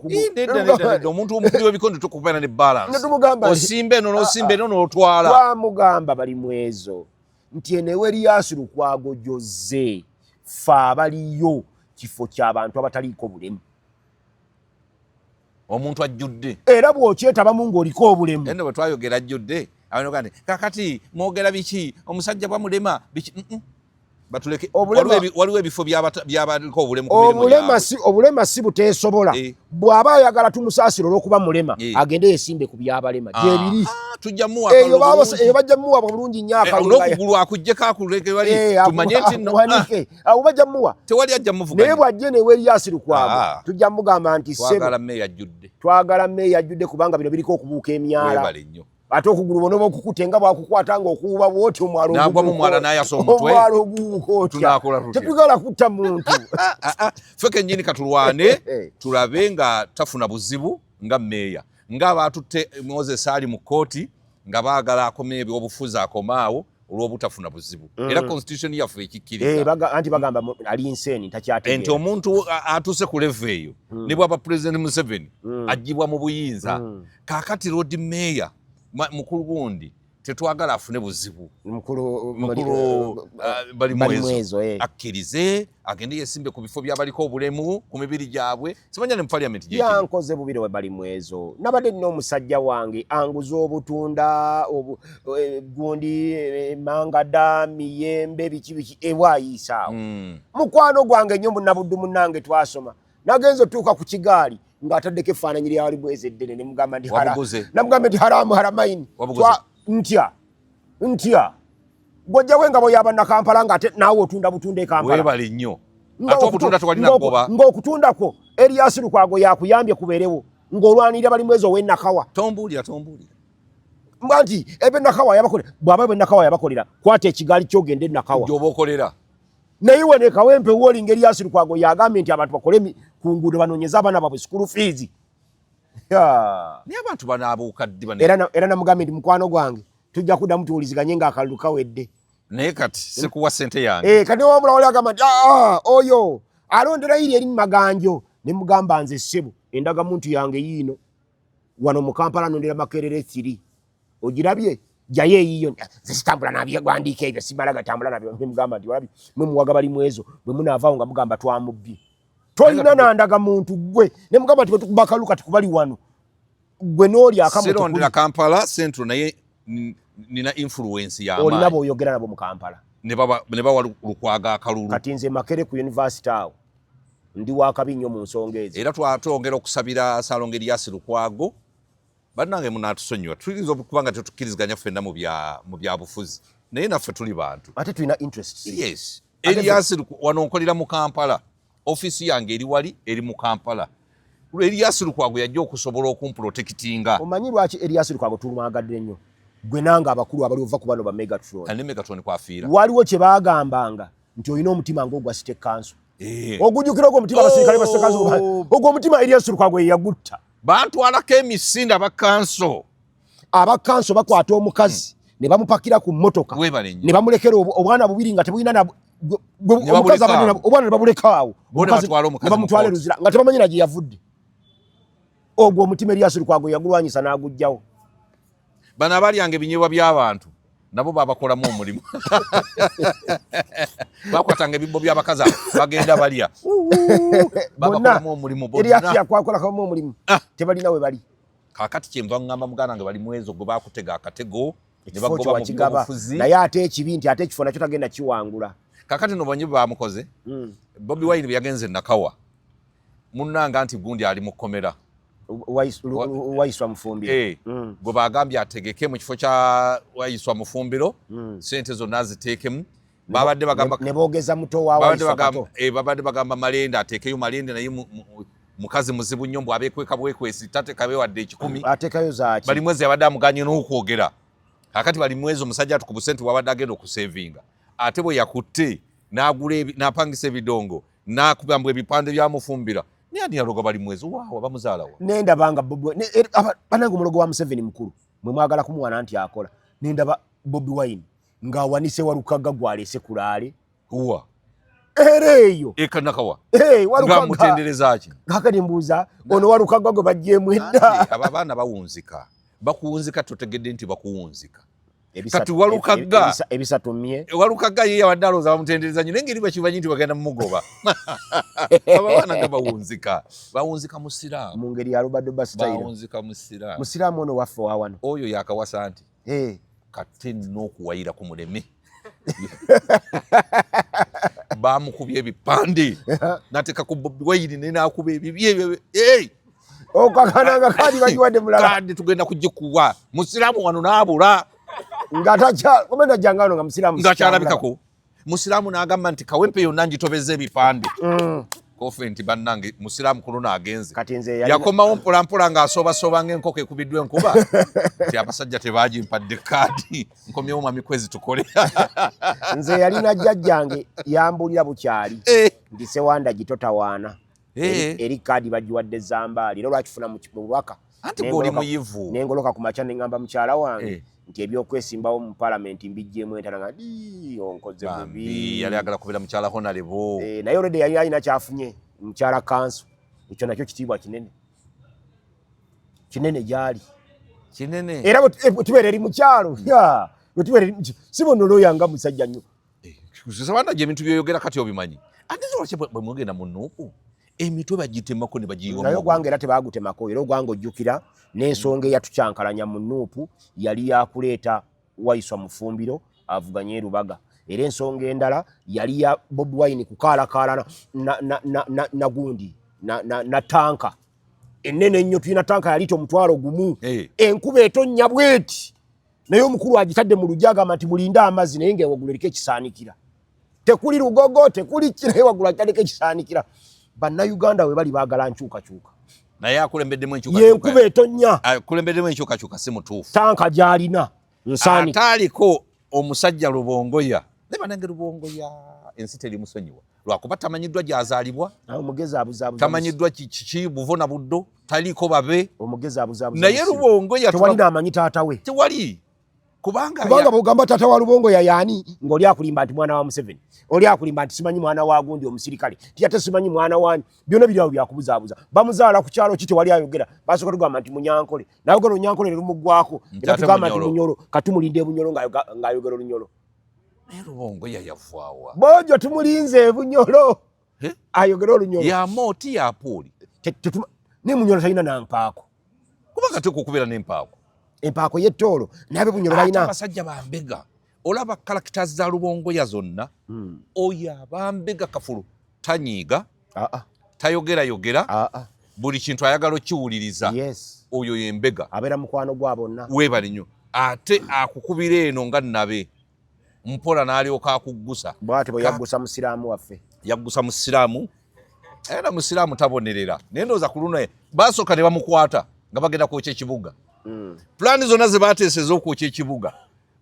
Speaker 2: omuntu omukulu w'ebikondo tokubeera ne balansi osimba eno n'osimba eno n'otwala
Speaker 1: twamugamba bali mu ezo nti eno Erias Lukwago Jose fe abaliyo kifo ky'abantu abataliiko bulemu
Speaker 2: omuntu ajjudde
Speaker 1: era bw'okyetabamu ng'oliko obulemu
Speaker 2: eno bwe twayogera ajjudde abanogande kakati mwogera biki omusajja bwamulema biki batuleke waliwo ebifo byabaliko obulemu
Speaker 1: obulema si buteesobola bw'aba ayagala tumusaasira olw'okuba mulema agende yesimbe ku byabalema gyebiri eyo bajja muwa bulungi nnyo
Speaker 2: n'okugulu akuggyeko akuleke wali tumanye nti
Speaker 1: abo bajja muwa
Speaker 2: tewali ajja muvuga
Speaker 1: naye bw'ajje ne Erias Lukwago tujja mugamba nti twagala meeya ajjudde kubanga bino biriko okubuuka emyala ate okugulu bono bokukutte nga bwakukwata ng'okuwuba bw'oti
Speaker 2: omwala n'ayasa omutwe
Speaker 1: tetugala kutta muntu
Speaker 2: ffe kennyini katulwane tulabe nga tafuna buzibu nga meeya ng'abaatutte Moses ali mu kkooti nga baagala akome ebyobufuzi akomaawo olw'obutafuna buzibu era constitution yaffe ekikkiriza
Speaker 1: anti bagamba ali nseeni takyategeera
Speaker 2: nti omuntu atuuse ku level eyo ne bwaba President Museveni aggyibwa mu buyinza kaakati road mayor mukulu gundi tetwagala afune buzibu
Speaker 1: mukulu
Speaker 2: bali mwezo akkirize agende yesimbe ku bifo byabaliko obulemu ku mibiri gyabwe simanya ne mu parliament je
Speaker 1: yankoze bubire we bali mwezo nabadde nno omusajja wange anguza obutunda gundi mangada miyembe biki ewayisaawo mukwano gwange nnyo munabuddu munnange twasoma nagenzo tuuka ku kigaali ng'ataddeko efaananyi lyawali bweze ddene ne mugamba nti haramu haramaini ntya gwojjawe nga boyaba na Kampala ng'ate naawe otunda butunda e Kampala
Speaker 2: webale nnyo ate obutunda tewalina kugoba
Speaker 1: ng'okutundako Erias Lukwago yakuyambye kubeerewo ng'olwanirira bali mwezi ow'ennakawa
Speaker 2: tombuulira
Speaker 1: nti ebe nakawa yabakolera bwaba ebe nakawa yabakolera kwata ekigaali kyogende nakawa
Speaker 2: gyoba okolera
Speaker 1: naye wene kawempe wolinga Erias Lukwago yagambye nti abantu bakole ku nguudo banoonyeza abaana baabwe school fees
Speaker 2: naye abantu banaabuuka ddi
Speaker 1: era namugambye nti mukwano gwange tujja kuddamu tuwuliziganye ng'akalulu kawedde
Speaker 2: naye kati sikuwa ssente yange
Speaker 1: kati wamula wali agamba nti oyo alondera iri eri mu maganjo ne mugamba nze ssebo endagamuntu yange yiino wano mu Kampala nondera Makerere 3 ogirabye jaye yiyo zisitambula nabye gwandiika ebyo simala gatambula nabyo mugamba nti walabi mwe muwaga bali mwezo bwe munaavaawo nga mugamba twamubbi tolina nandaga muntu gwe ne mugamba nti tukubakaluka tikubali wano gwe n'oli akamu
Speaker 2: sirondera Kampala Central naye nina influence ya
Speaker 1: oli nabo oyogera nabo mu Kampala
Speaker 2: ne baba Lukwago akalulu
Speaker 1: kati nze Makere ku university awo ndi wakabi nnyo mu nsonga ezo
Speaker 2: era twatongera okusabira Salongo Erias Lukwago bannange munatusonyiwa tuyinza okubanga tetukkiriziganya ffenna mu bya bufuzi naye naffe tuli bantu
Speaker 1: ate tulina interest
Speaker 2: yes Erias wano nkolera mu Kampala office yange eri wali eri mu Kampala Erias Lukwago yajja okusobola okumprotectinga
Speaker 1: omanyi lwaki Erias Lukwago tulumwagadde nnyo gwe nanga abakulu abali ova ku bano ba Megatron
Speaker 2: ane Megatron kwafiira
Speaker 1: waliwo kye baagambanga nti olina omutima ng'ogwa State Council ogujjukira ogwo omutima abasirikale ba State Council ogwo omutima Erias Lukwago ye yagutta
Speaker 2: bantwalako emisinde abakanso
Speaker 1: bakwata omukazi ne bamupakira ku mmotoka ne bamulekera obwana bubiri nga tebulina obwana ne babuleka awo ne bamutwala eruzira nga tebamanyi na gye yavudde ogwo omutima Erias Lukwago yagulwanyisa n'aguggyawo
Speaker 2: bano abalyanga ebinyeebwa by'abantu nabo babakolamu omulimu bakwatanga ebibbo by'abakazi bagenda balya babakolamu omulimu
Speaker 1: yakwakolamu omulimu tebalina we bali
Speaker 2: kakati kyenva ngamba muganda nga bali mwezo gwe bakutega akatego ne
Speaker 1: bagoba mu bufuzi naye ate ekibi nti ate ekifo nakyo tagenda kiwangula
Speaker 2: kakati no banyi bamukoze Bobi Wine byagenze nakawa munnanga nti gundi ali mu komera
Speaker 1: Wayiswa Mufumbiro
Speaker 2: gwe bagambye ategeke mu kifo kya Wayiswa Mufumbiro sente zonna ziteekemu babadde bagamba
Speaker 1: ne boogeza muto wa Wayiswa kato
Speaker 2: babadde bagamba Malende ateekeyo Malende naye mukazi muzibu nnyo mbw abeekweka bwekwesi tatekabe wadde 10
Speaker 1: atekayo zaaki
Speaker 2: bali mwezi abadde amuganye n'okwogera kakati bali mwezi omusajja atukubu sente wabadde agenda okusevinga ate bwe yakutte n'apangisa ebidongo n'akubambwa ebipande bya Mufumbira ni yaloga bali mwezi waawo bamuzaala wa
Speaker 1: nenda banga banango mulogo wa Museveni mukuru mwe mwagala kumuwana anti akola nenda Bobi Wine nga wanise walukaga gwalese kulale
Speaker 2: huwa
Speaker 1: ereyo
Speaker 2: ekanakawa
Speaker 1: walukaga
Speaker 2: mutendereza aki
Speaker 1: kakati mbuza ono walukaga go bajje mwenda
Speaker 2: aba bana bawunzika bakuwunzika totegedde nti bakuwunzika kati walukaga
Speaker 1: ebisatumye
Speaker 2: walukaga ye abadalo za bamutendereza nyo ngeri bakibanyi nti bagenda mugoba abana nga bawunzika musiramu
Speaker 1: mu ngeri ya Robert Doba style
Speaker 2: bawunzika
Speaker 1: musiramu ono waffe wawano
Speaker 2: oyo yakawasa nti kati n'okuwayira ku muleme bamukubye ebipande nateka ku Bobi Wine ne nakuba ebibye
Speaker 1: okakananga kadi bajiwadde mulala
Speaker 2: kadi tugenda kugikuwa musiramu wano nabula
Speaker 1: ngatacha komenda jangano nga musiramu
Speaker 2: ngachalabikako musiramu n'agamba nti kawempe yonna njitobeze ebipande kofe nti bannange musiramu kuluna agenze yakomawo mpolampola ng'asoobasoba ng'enkoko ekubiddwa enkuba ti abasajja tebagimpadde kaadi nkomyewo mami kwezi tukole
Speaker 1: nze yalina jjajjange yambulira bukyali nti Sewanda gitotawaana eri kaadi bagiwadde Zambaali era lwakifuna mu bubaka
Speaker 2: anti goli muyivu
Speaker 1: nengoloka ku makya nengamba mukyala wange nti ebyokwesimbawo mu palamenti mbijjemu entana nga onkoze bubi
Speaker 2: yali agala kubira mukyala honorable
Speaker 1: naye olwedde yali alina kyafunye mukyala kanso ekyo nakyo kitiibwa kinene gyali
Speaker 2: kinene
Speaker 1: era bwe eri mu kyalo si bono loyanga musajja nnyo
Speaker 2: kusabanda je bintu byoyogera kati obimanyi ate lwaki bwe mugenda mu Nuupu emitwe bagitemako ne bagiyiwa
Speaker 1: nayo ogwange era tebagutemako era ogwange ojjukira n'ensonga eyatucyankalanya mu Nuupu yali yakuleeta Waiswa Mufumbiro avuganye Rubaga era ensonga endala yali ya Bobi Wine kukaalakaala na gundi na tanka ennene ennyo tulina tanka yali omutwalo gumu enkuba etonnya bweti naye omukulu agitadde mu lujja agamba nti mulinde amazzi naye ng'ewagula eriko ekisaanikira tekuli lugogo tekuli kiraye wagula kyaleko ekisaanikira bannayuganda we bali baagala nkyukakyuka
Speaker 2: naye akulembeddemu
Speaker 1: yenkuba etonnya
Speaker 2: akulembeddemu enkyukakyuka si mutuufu
Speaker 1: tanka gy'alina nsaanika
Speaker 2: ataaliko omusajja Rubongoya ne banange Rubongoya ensi terimusonyiwa lwakuba tamanyiddwa gy'azaalibwa tamanyiddwa kiki buvona buddo taliiko babe naye Rubongoya
Speaker 1: tewali n'amanyi taata we
Speaker 2: tewali
Speaker 1: kubanga bwogamba taata wa Rubongoya yaani ng'oli akulimba nti mwana wa Museveni oli akulimba nti simanyi mwana wa gundi omusirikale tiyate simanyi mwana wani byonna biri awo byakubuzaabuza bamuzaala ku kyalo ki tewali ayogera basooka tugamba nti Munyankole nayogera Onyankole ne lumuggwako ne batugamba nti Bunyolo katumulinde Bunyolo ng'ayogera Olunyolo
Speaker 2: naye Rubongoya yavaawa
Speaker 1: bojo tumulinze Bunyolo ayogera Olunyolo
Speaker 2: yamooti yapooli
Speaker 1: ne Munyolo talina nampaako
Speaker 2: kubanga tekukubeera n'empaako
Speaker 1: empaako y'ettoolo nabe Bunyolo balina
Speaker 2: abasajja bambega olaba characters za Rubongoya zonna oyo abambega kafulu tanyiiga tayogera buli kintu ayagala okiwuliriza oyo yembega
Speaker 1: abeera mukwano gwa bonna
Speaker 2: weebali nnyo ate akukubira eno nga nnabe mpola n'alyoka akuggusa
Speaker 1: bw'ate bwe yaggusa musiraamu waffe
Speaker 2: yaggusa musiraamu era musiraamu tabonerera naye ndowooza ku luno basooka ne bamukwata nga bagenda kwokya ekibuga pulaani zonna ze baateeseza okwokya ekibuga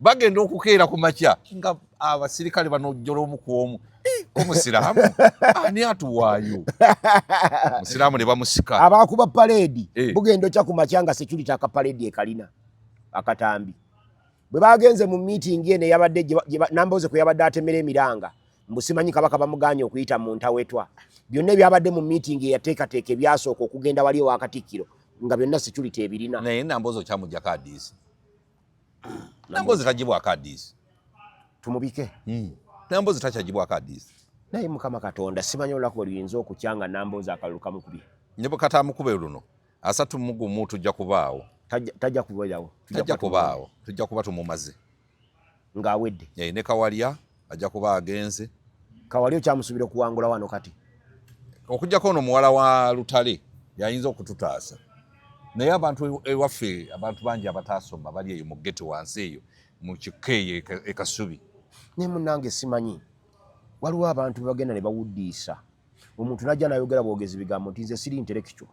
Speaker 2: bagenda okukeera ku makya nga abasirikale banojjola omu ku omu omusiraamu ani atuwaayo musiraamu ne bamusika
Speaker 1: abaakuba paleedi bugenda okya ku makya nga security akapaleedi ekalina akatambi bwe bagenze mu meeting eno eyabadde Nambooze kwe yabadde atemera emiranga mbusimanyi kabaka bamuganye okuyita mu ntawetwa byonna ebyabadde mu meeting eyateekateeka ebyasooka okugenda wali ewa Katikkiro nga byonna security ebirina
Speaker 2: naye Nambooze okyamuggyako adiisi Nambooze tagibwako adiisi
Speaker 1: tumubike
Speaker 2: Nambooze takyagibwako adiisi
Speaker 1: naye Mukama Katonda simanyi olulako luyinza okukyanga Nambooze akalulu kamukubye
Speaker 2: ne bwe kata amukube luno 31 tujja kubaawo
Speaker 1: tajja kubaawo
Speaker 2: tujja kuba tumumaze
Speaker 1: ng'awedde
Speaker 2: ne Kawalya ajja kuba agenze
Speaker 1: Kawalya okyamusuubira okuwangula wano kati
Speaker 2: okujjako ono muwala wa Lutale yayinza okututaasa naye abantu ewaffe abantu bangi abataasoma bali eyo mu ghetto wansi eyo mu kikeeyo ekasubi
Speaker 1: ne munnange simanyi waliwo abantu bagenda ne bawuddiisa omuntu najja nayogera bwogezi bigambo nti nze siri intellectual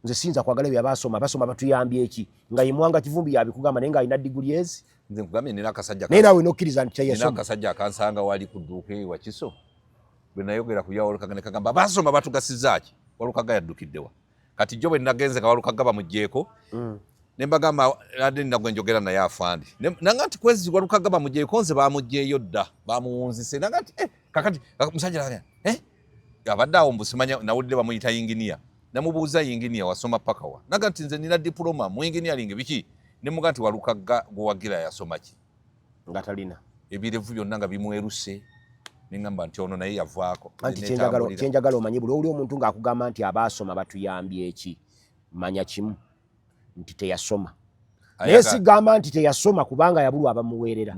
Speaker 1: nze siyinza kwagala ebyo abasoma batuyambye eki nga ye Mwanga Kivumbi yabikugamba naye ng'alina diguli ezi
Speaker 2: nze nkugambye nina akasajja
Speaker 1: naye naawe nokkiriza nti kyeyasoma
Speaker 2: nina akasajja akansanga wali ku dduuka ewa Kiso bwe nayogera ku Walukaga ne kagamba abasoma batugasizaaki Walukaga yaddukiddewa kati jjo bwe nagenze nga Walukaga bamugjeeko ne mbagamba ate nagwe njogera naye afandi nanga nti kwezi Walukaga bamugjeeko nze bamugjeeyo dda bamuwunzise nanga nti kakati musajja lanya abadde awo mbusimanya nawulidde bamuyita yinginiya namubuuza yinginiya wasoma paka wa naga nti nze nina diploma mu engineering biki ne muga nti Walukaga gwewagira yasoma ki
Speaker 1: nga talina
Speaker 2: ebirevu byonna nga bimweruse nengamba nti ono naye yavaako
Speaker 1: anti kyenjagala omanyi buli oli omuntu ng'akugamba nti abaasoma batuyambye eki manya kimu nti teyasoma naye sigamba nti teyasoma kubanga yabulwa abamuweerera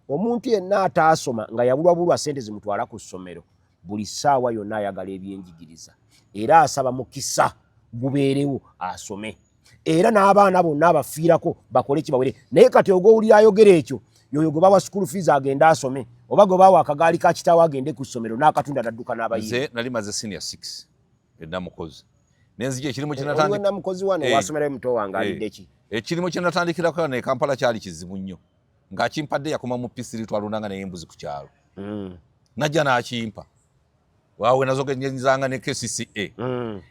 Speaker 1: omuntu yenna ataasoma nga yabulwabulwa ssente zimutwala ku ssomero buli ssaawa yonna ayagala ebyenjigiriza era asaba mukisa gubeerewo asome era n'abaana bonna abafiirako bakole kibawere naye kati ogwowulira ayogera ekyo yoyo gwe bawa school fees agende asome oba gwe bawa akagaali ka kitaawo agende ku ssomero n'akatunda nadduka n'abayizi
Speaker 2: nze nali maze senior 6 ennamukozi nenzija ekirimu
Speaker 1: kyenatandikiramukozi wano wasomerayo muto wange alidde ki
Speaker 2: ekirimu kyenatandikirako ne Kampala kyali kizibu nnyo ng'akimpadde yakoma mu pisiri twalundanga naye embuzi ku kyalo najja n'akimpa waawe nazo genyenzanga ne KCCA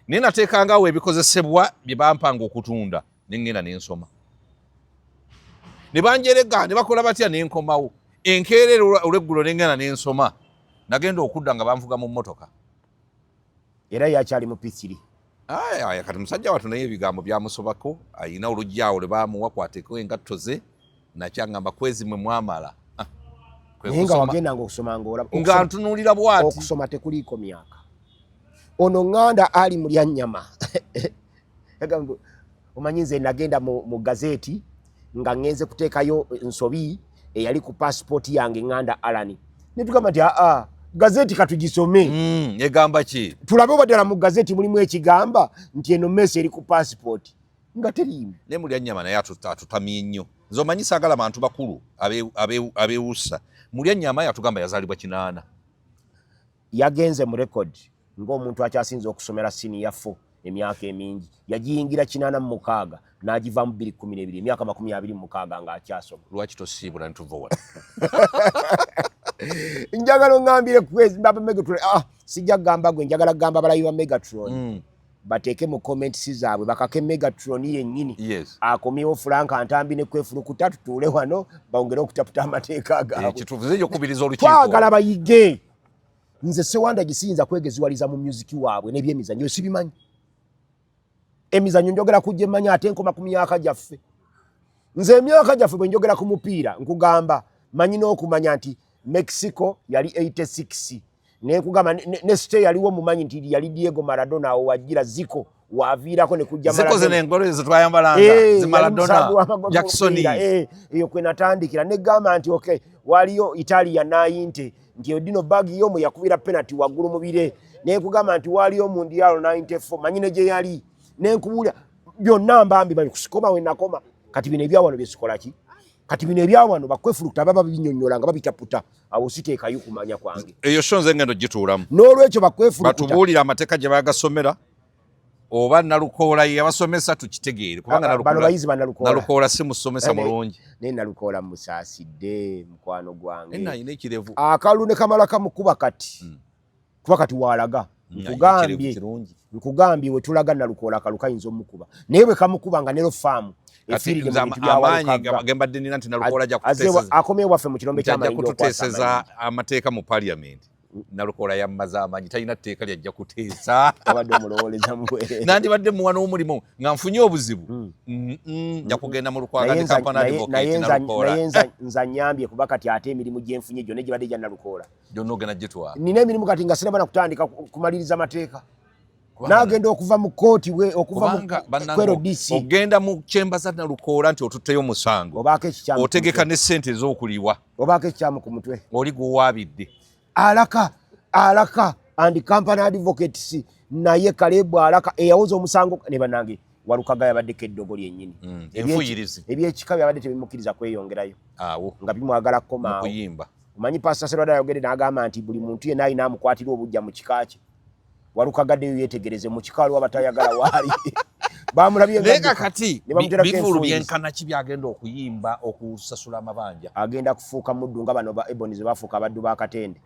Speaker 2: naye nateekanga awo ebikozesebwa bye bampanga okutunda ne ngenda ne nsoma ne banjerega ne bakola batya ne nkomawo enkeerera olw'eggulo ne ngenda ne nsoma nagenda okudda nga banvuga mu mmotoka
Speaker 1: era yakyali mu pisiri
Speaker 2: aya kati musajja watu naye ebigambo byamusobako ayina olujjaawo lwe baamuwa kwateko engatto ze nakyangamba kwezi mwe mwamala
Speaker 1: nga wagendanga okusoma
Speaker 2: nga ntunuulira bwati
Speaker 1: okusoma tekuliiko myaka ono ŋŋanda ali mu Lyanyama omanyi nze nagenda mu gazeeti nga ŋŋenze kuteekayo ensobi eyali ku paasipooti yange ŋŋanda Alani ne tugamba nti gazeeti katugisome
Speaker 2: egamba ki
Speaker 1: tulabe obaddala mu gazeeti mulimu ekigamba nti eno mmesi eri ku paasipooti nga teriimu
Speaker 2: ne mu Lyanyama naye atutamye nnyo nze omanyi saagala bantu bakulu abeewusa mu Lyanyama yatugamba yazaalibwa 8
Speaker 1: yagenze mu rekodi ng'omuntu akyasinze okusomera siniya 4 emyaka emingi yagiyingira 86 n'agiva mu 2012 emyaka 26 ng'akyasoma
Speaker 2: lwaki tosiibula ntuva wano
Speaker 1: njagala oŋŋambire kwezi baba Megatron sijja kugamba gwe njagala kugamba abalayi ba Megatron bateeke mu comments zaabwe bakake Megatron yennyini akomyewo Frank Antambi ne kwefulukuta tutuule wano bawongere okutaputa amateeka gaabwe twagala bayige nze Sewanda gisinza kwegeziwaliza mu music waabwe n'ebyemizannyo sibimanyi emizannyo njogera kujja emanyi ate nkoma ku myaka gyaffe nze emyaka gyaffe bwe njogera ku mupiira nkugamba manyi n'okumanya nti Mexico yali 86 nekugamba ne stay yaliwo mumanyi nti yali Diego Maradona awo wajira Zico waviirako ne kujja
Speaker 2: Maradona Zico zene ngolo zetwayambalanga zi Maradona Jackson
Speaker 1: eyo kwe natandikira ne gamba nti okay waliyo Italia 90 nti Dino Bagi yomu yakubira penalty waggulu mubire nekugamba nti waliyo Mundial 94 manyine gye yali nenkubulya byonna mbambi bali kusikoma we nakoma kati bino ebyawano byesikola ki kati bino ebyawano bakwefulukuta baba binyonnyola nga babitaputa awo siteekayo kumanya kwange
Speaker 2: eyo shonze ngendo gituulamu
Speaker 1: n'olwekyo bakwefulukuta
Speaker 2: batubuulira amateeka gye bagasomera oba Nalukoola yabasomesa tukitegeere kubanga Nalukoola si musomesa mulungi
Speaker 1: ne Nalukoola musaasidde mukwano gwange
Speaker 2: nayina ekirevu
Speaker 1: akalu ne kamala kamukuba kati kuba kati waalaga nkugambye we tulaga Nalukoola akalu kayinza omukuba naye bwe kamukuba nga nero faamu
Speaker 2: agembadde nina nti Nalukoola
Speaker 1: akomyewo waffe mu kirombe ky'amayinja
Speaker 2: kututeeseza amateeka mu parliament Nalukoola yammaze amaanyi talina tteeka lyajja kuteesa
Speaker 1: abadde omulowoleza muwere
Speaker 2: nandibadde muwana w'omulimu nga nfunye obuzibu nja kugenda mu Lukwaga ne Kampala advocate Nalukoola
Speaker 1: naye nza nyambye kuba kati ate emirimu gye nfunye gyonna gibadde gya Nalukoola
Speaker 2: gyonna ogenda gitwala
Speaker 1: nina emirimu kati nga siraba na kutandika kumaliriza amateeka nagenda okuva mu kooti okuva mu DC
Speaker 2: ogenda mu chamber za Nalukoola nti otutteyo omusango otegeka ne ssente ez'okuliwa
Speaker 1: obaako ekikyamu ku mutwe
Speaker 2: oli guwaabidde
Speaker 1: alaka and company advocates naye Kalebu alaka eyawoza omusango ne banange Walukaga yabaddeko eddogo lyennyini ebyekika byabadde tebimukkiriza kweyongerayo
Speaker 2: awo
Speaker 1: nga bimwagala koma
Speaker 2: kuyimba
Speaker 1: omanyi Pastor Serwada yogere n'agamba nti buli muntu yenna alina amukwatira obujja mu kika kye Walukaga deyo yetegereze mu kikalu abatayagala waali bamulabye
Speaker 2: nga kati bivulu byenkana ki byagenda okuyimba okusasula amabanja
Speaker 1: agenda kufuuka muddu nga bano ba Ebony ze bafuuka abaddu ba Katende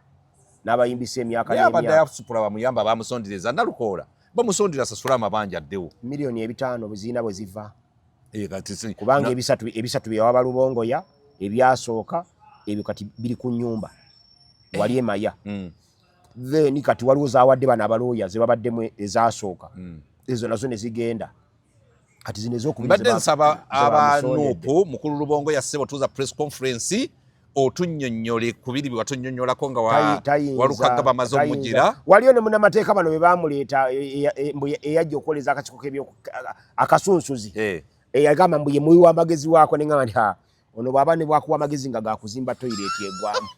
Speaker 1: n'abayimbisa emyaka
Speaker 2: n'emyaka yabadde bamuyamba bamusondereza Nalukoola bamusondera sasula amabanja addewo
Speaker 1: milioni 5 buzina bwe ziva kubanga ebisatu byawa balubongoya ebyasooka ebyo kati biri ku nnyumba wali emaya then kati waliwo zaawadde bano abalooya ze babaddemu ezasooka ezo nazo ne zigenda kati zino
Speaker 2: mbadde nsaba abanuupu mukulu Lubongo yassebo tuza press conference otunnyonnyole ku biri bye watunnyonnyolako nga Walukaga bamaze omugira
Speaker 1: waliyo ne munnamateeka bano be baamuleeta eyajja okukoleza akakiiko akasunsuzi eyagamba mbu ye muwi w'amagezi waako ne ngamba nti ono bw'aba ne bwakuwa amagezi nga gakuzimba toyireeti egwamu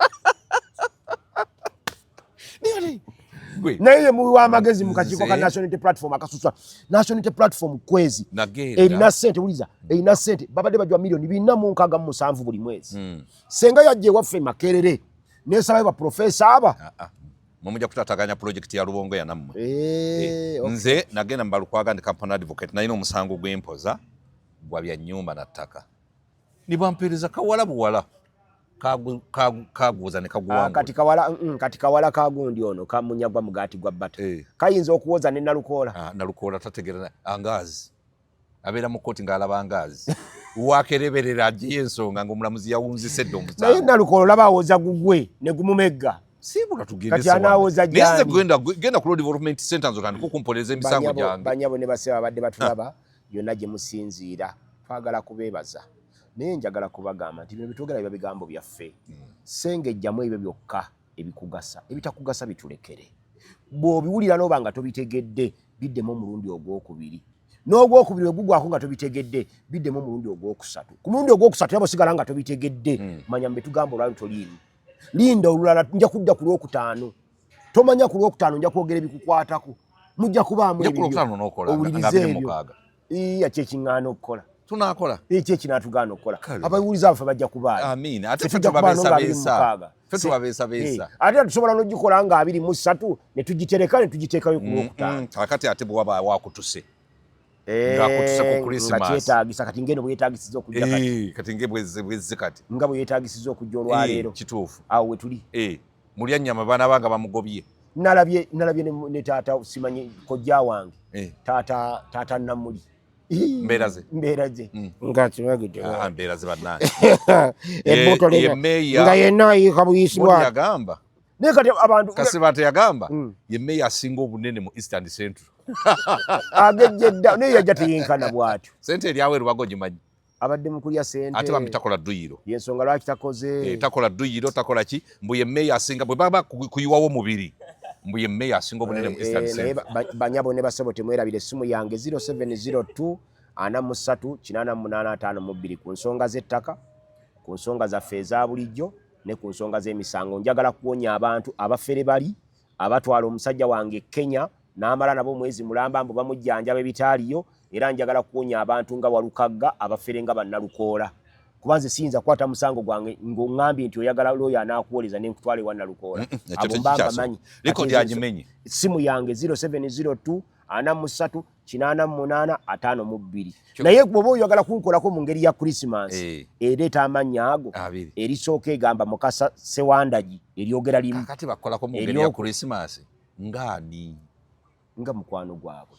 Speaker 1: naye muwi w'amagezi mu kakiiko ka National Unity Platform akasuswa National Unity Platform kwezi erina ssente wuliza erina ssente babadde bajwa milioni 467 buli mwezi senga yajja ewaffe Makerere nesaba ba profesa aba
Speaker 2: mumujja kutataganya project ya Lubongo ya nammwe nze nagenda mu Balukwaga ndi company advocate nalina omusango gw'empoza gwa bya nnyumba na ttaka nibampeereza kawala buwala kaguza ne kaguwangula
Speaker 1: kati kawala kagundi ono kamunyagwa mugati gwa bata kayinza okuwoza ne Nalukoola
Speaker 2: Nalukoola tategerera angaazi abeera mu kooti ng'alaba angaazi wakereberera agiye ensonga ng'omulamuzi yawunzise dde omusango
Speaker 1: naye Nalukoola laba awoza gugwe ne gumumegga
Speaker 2: Sibula tugende
Speaker 1: kati anawoza
Speaker 2: jani. Genda ku development center nzokandi kukumpoleza emisango gyange.
Speaker 1: Banyabo ne baseba badde batulaba yonna gye musinziira. Twagala kubeebaza. Naye njagala kubagamba nti bino bitwogera biba bigambo byaffe. Sengejjamu ebyo byokka ebikugasa. Ebitakugasa bitulekere. Bw'obiwulira n'oba nga tobitegedde biddemu omulundi ogwokubiri. N'ogwokubiri bwe gugwako nga tobitegedde biddemu omulundi ogwokusatu. Ku mulundi ogwokusatu yaba osigala nga tobitegedde manya mbe tugamba olwali toliimu. Linda olulala nja kudda ku lwokutaano. Tomanya ku lwokutaano nja kwogera ebikukwatako. Mujja kubaamu ebyo. Owulirize ebyo. Iya kyekiŋŋaana okukola.
Speaker 2: Tunakola.
Speaker 1: Ekyo ekinatugaana okukola. Abayiwuliza abafe bajja kubaala.
Speaker 2: Amiin. Ate ffe tubabeesabeesa. Ffe tubabeesabeesa.
Speaker 1: Ate tusobola n'ogikola nga 23 ne tugitereka ne tugiteekayo ku lwokutaano.
Speaker 2: Kakati ate bw'aba wakutuse. Ngakutuse ku Christmas.
Speaker 1: Nga kyetaagisa kati ngeno bwe yeetaagisiza okujja kati.
Speaker 2: Kati bwezze kati.
Speaker 1: Nga bwe yeetaagisiza okujja olwaleero.
Speaker 2: Kituufu.
Speaker 1: Awo we tuli.
Speaker 2: Mulya nnyama baana banga bamugobye.
Speaker 1: Nalabye ne taata simanyi kojja wange. Taata Namuli.
Speaker 2: Mbeera ze.
Speaker 1: Nga kimagidde.
Speaker 2: Mbeera ze bannange.
Speaker 1: Ebboto lino. Nga yenna ayiika buyisibwa.
Speaker 2: Yagamba.
Speaker 1: Naye kati abantu.
Speaker 2: Kasibate yagamba. Ye meeya asinga obunene mu Eastern Central.
Speaker 1: Agejjedda naye yajja teyenkana bw'atyo.
Speaker 2: Sente eryawe Lubago gimanyi.
Speaker 1: Abadde mu kulya sente.
Speaker 2: Ate bambi takola dduyiro.
Speaker 1: Y'ensonga lwaki takoze.
Speaker 2: Takola dduyiro takola ki mbu ye meeya asinga bwe baba kuyiwawo mubiri. Mbu ye meeya asinga obunene mu Eastern Central.
Speaker 1: Banyabo ne basabo temwerabire essimu yange 0702 438852 ku nsonga z'ettaka, ku nsonga zaffe eza bulijjo ne ku nsonga z'emisango. Njagala kuwonya abantu abafere bali abatwala omusajja wange Kenya n'amala nabo mwezi mulamba mbu bamujjanjaba ebitaaliyo, era njagala kuwonya abantu nga Walukagga abafere nga Bannalukoola. Kubanze siyinza kwata musango gwange ng'oŋŋambye nti oyagala looyo anaakuwoleza ne nkutwale wa Nalukoola. Abo mbamba manyi.
Speaker 2: Likodi agimenye.
Speaker 1: Simu yange 0702 438852. Naye bw'oba oyagala kunkolako mu ngeri ya Christmas ereeta amannya ago erisooka egamba Mukasa Sewandagi eryogera limu.
Speaker 2: Kakati bakolako mu ngeri ya Christmas ngaani?
Speaker 1: Nga mukwano gwabwe.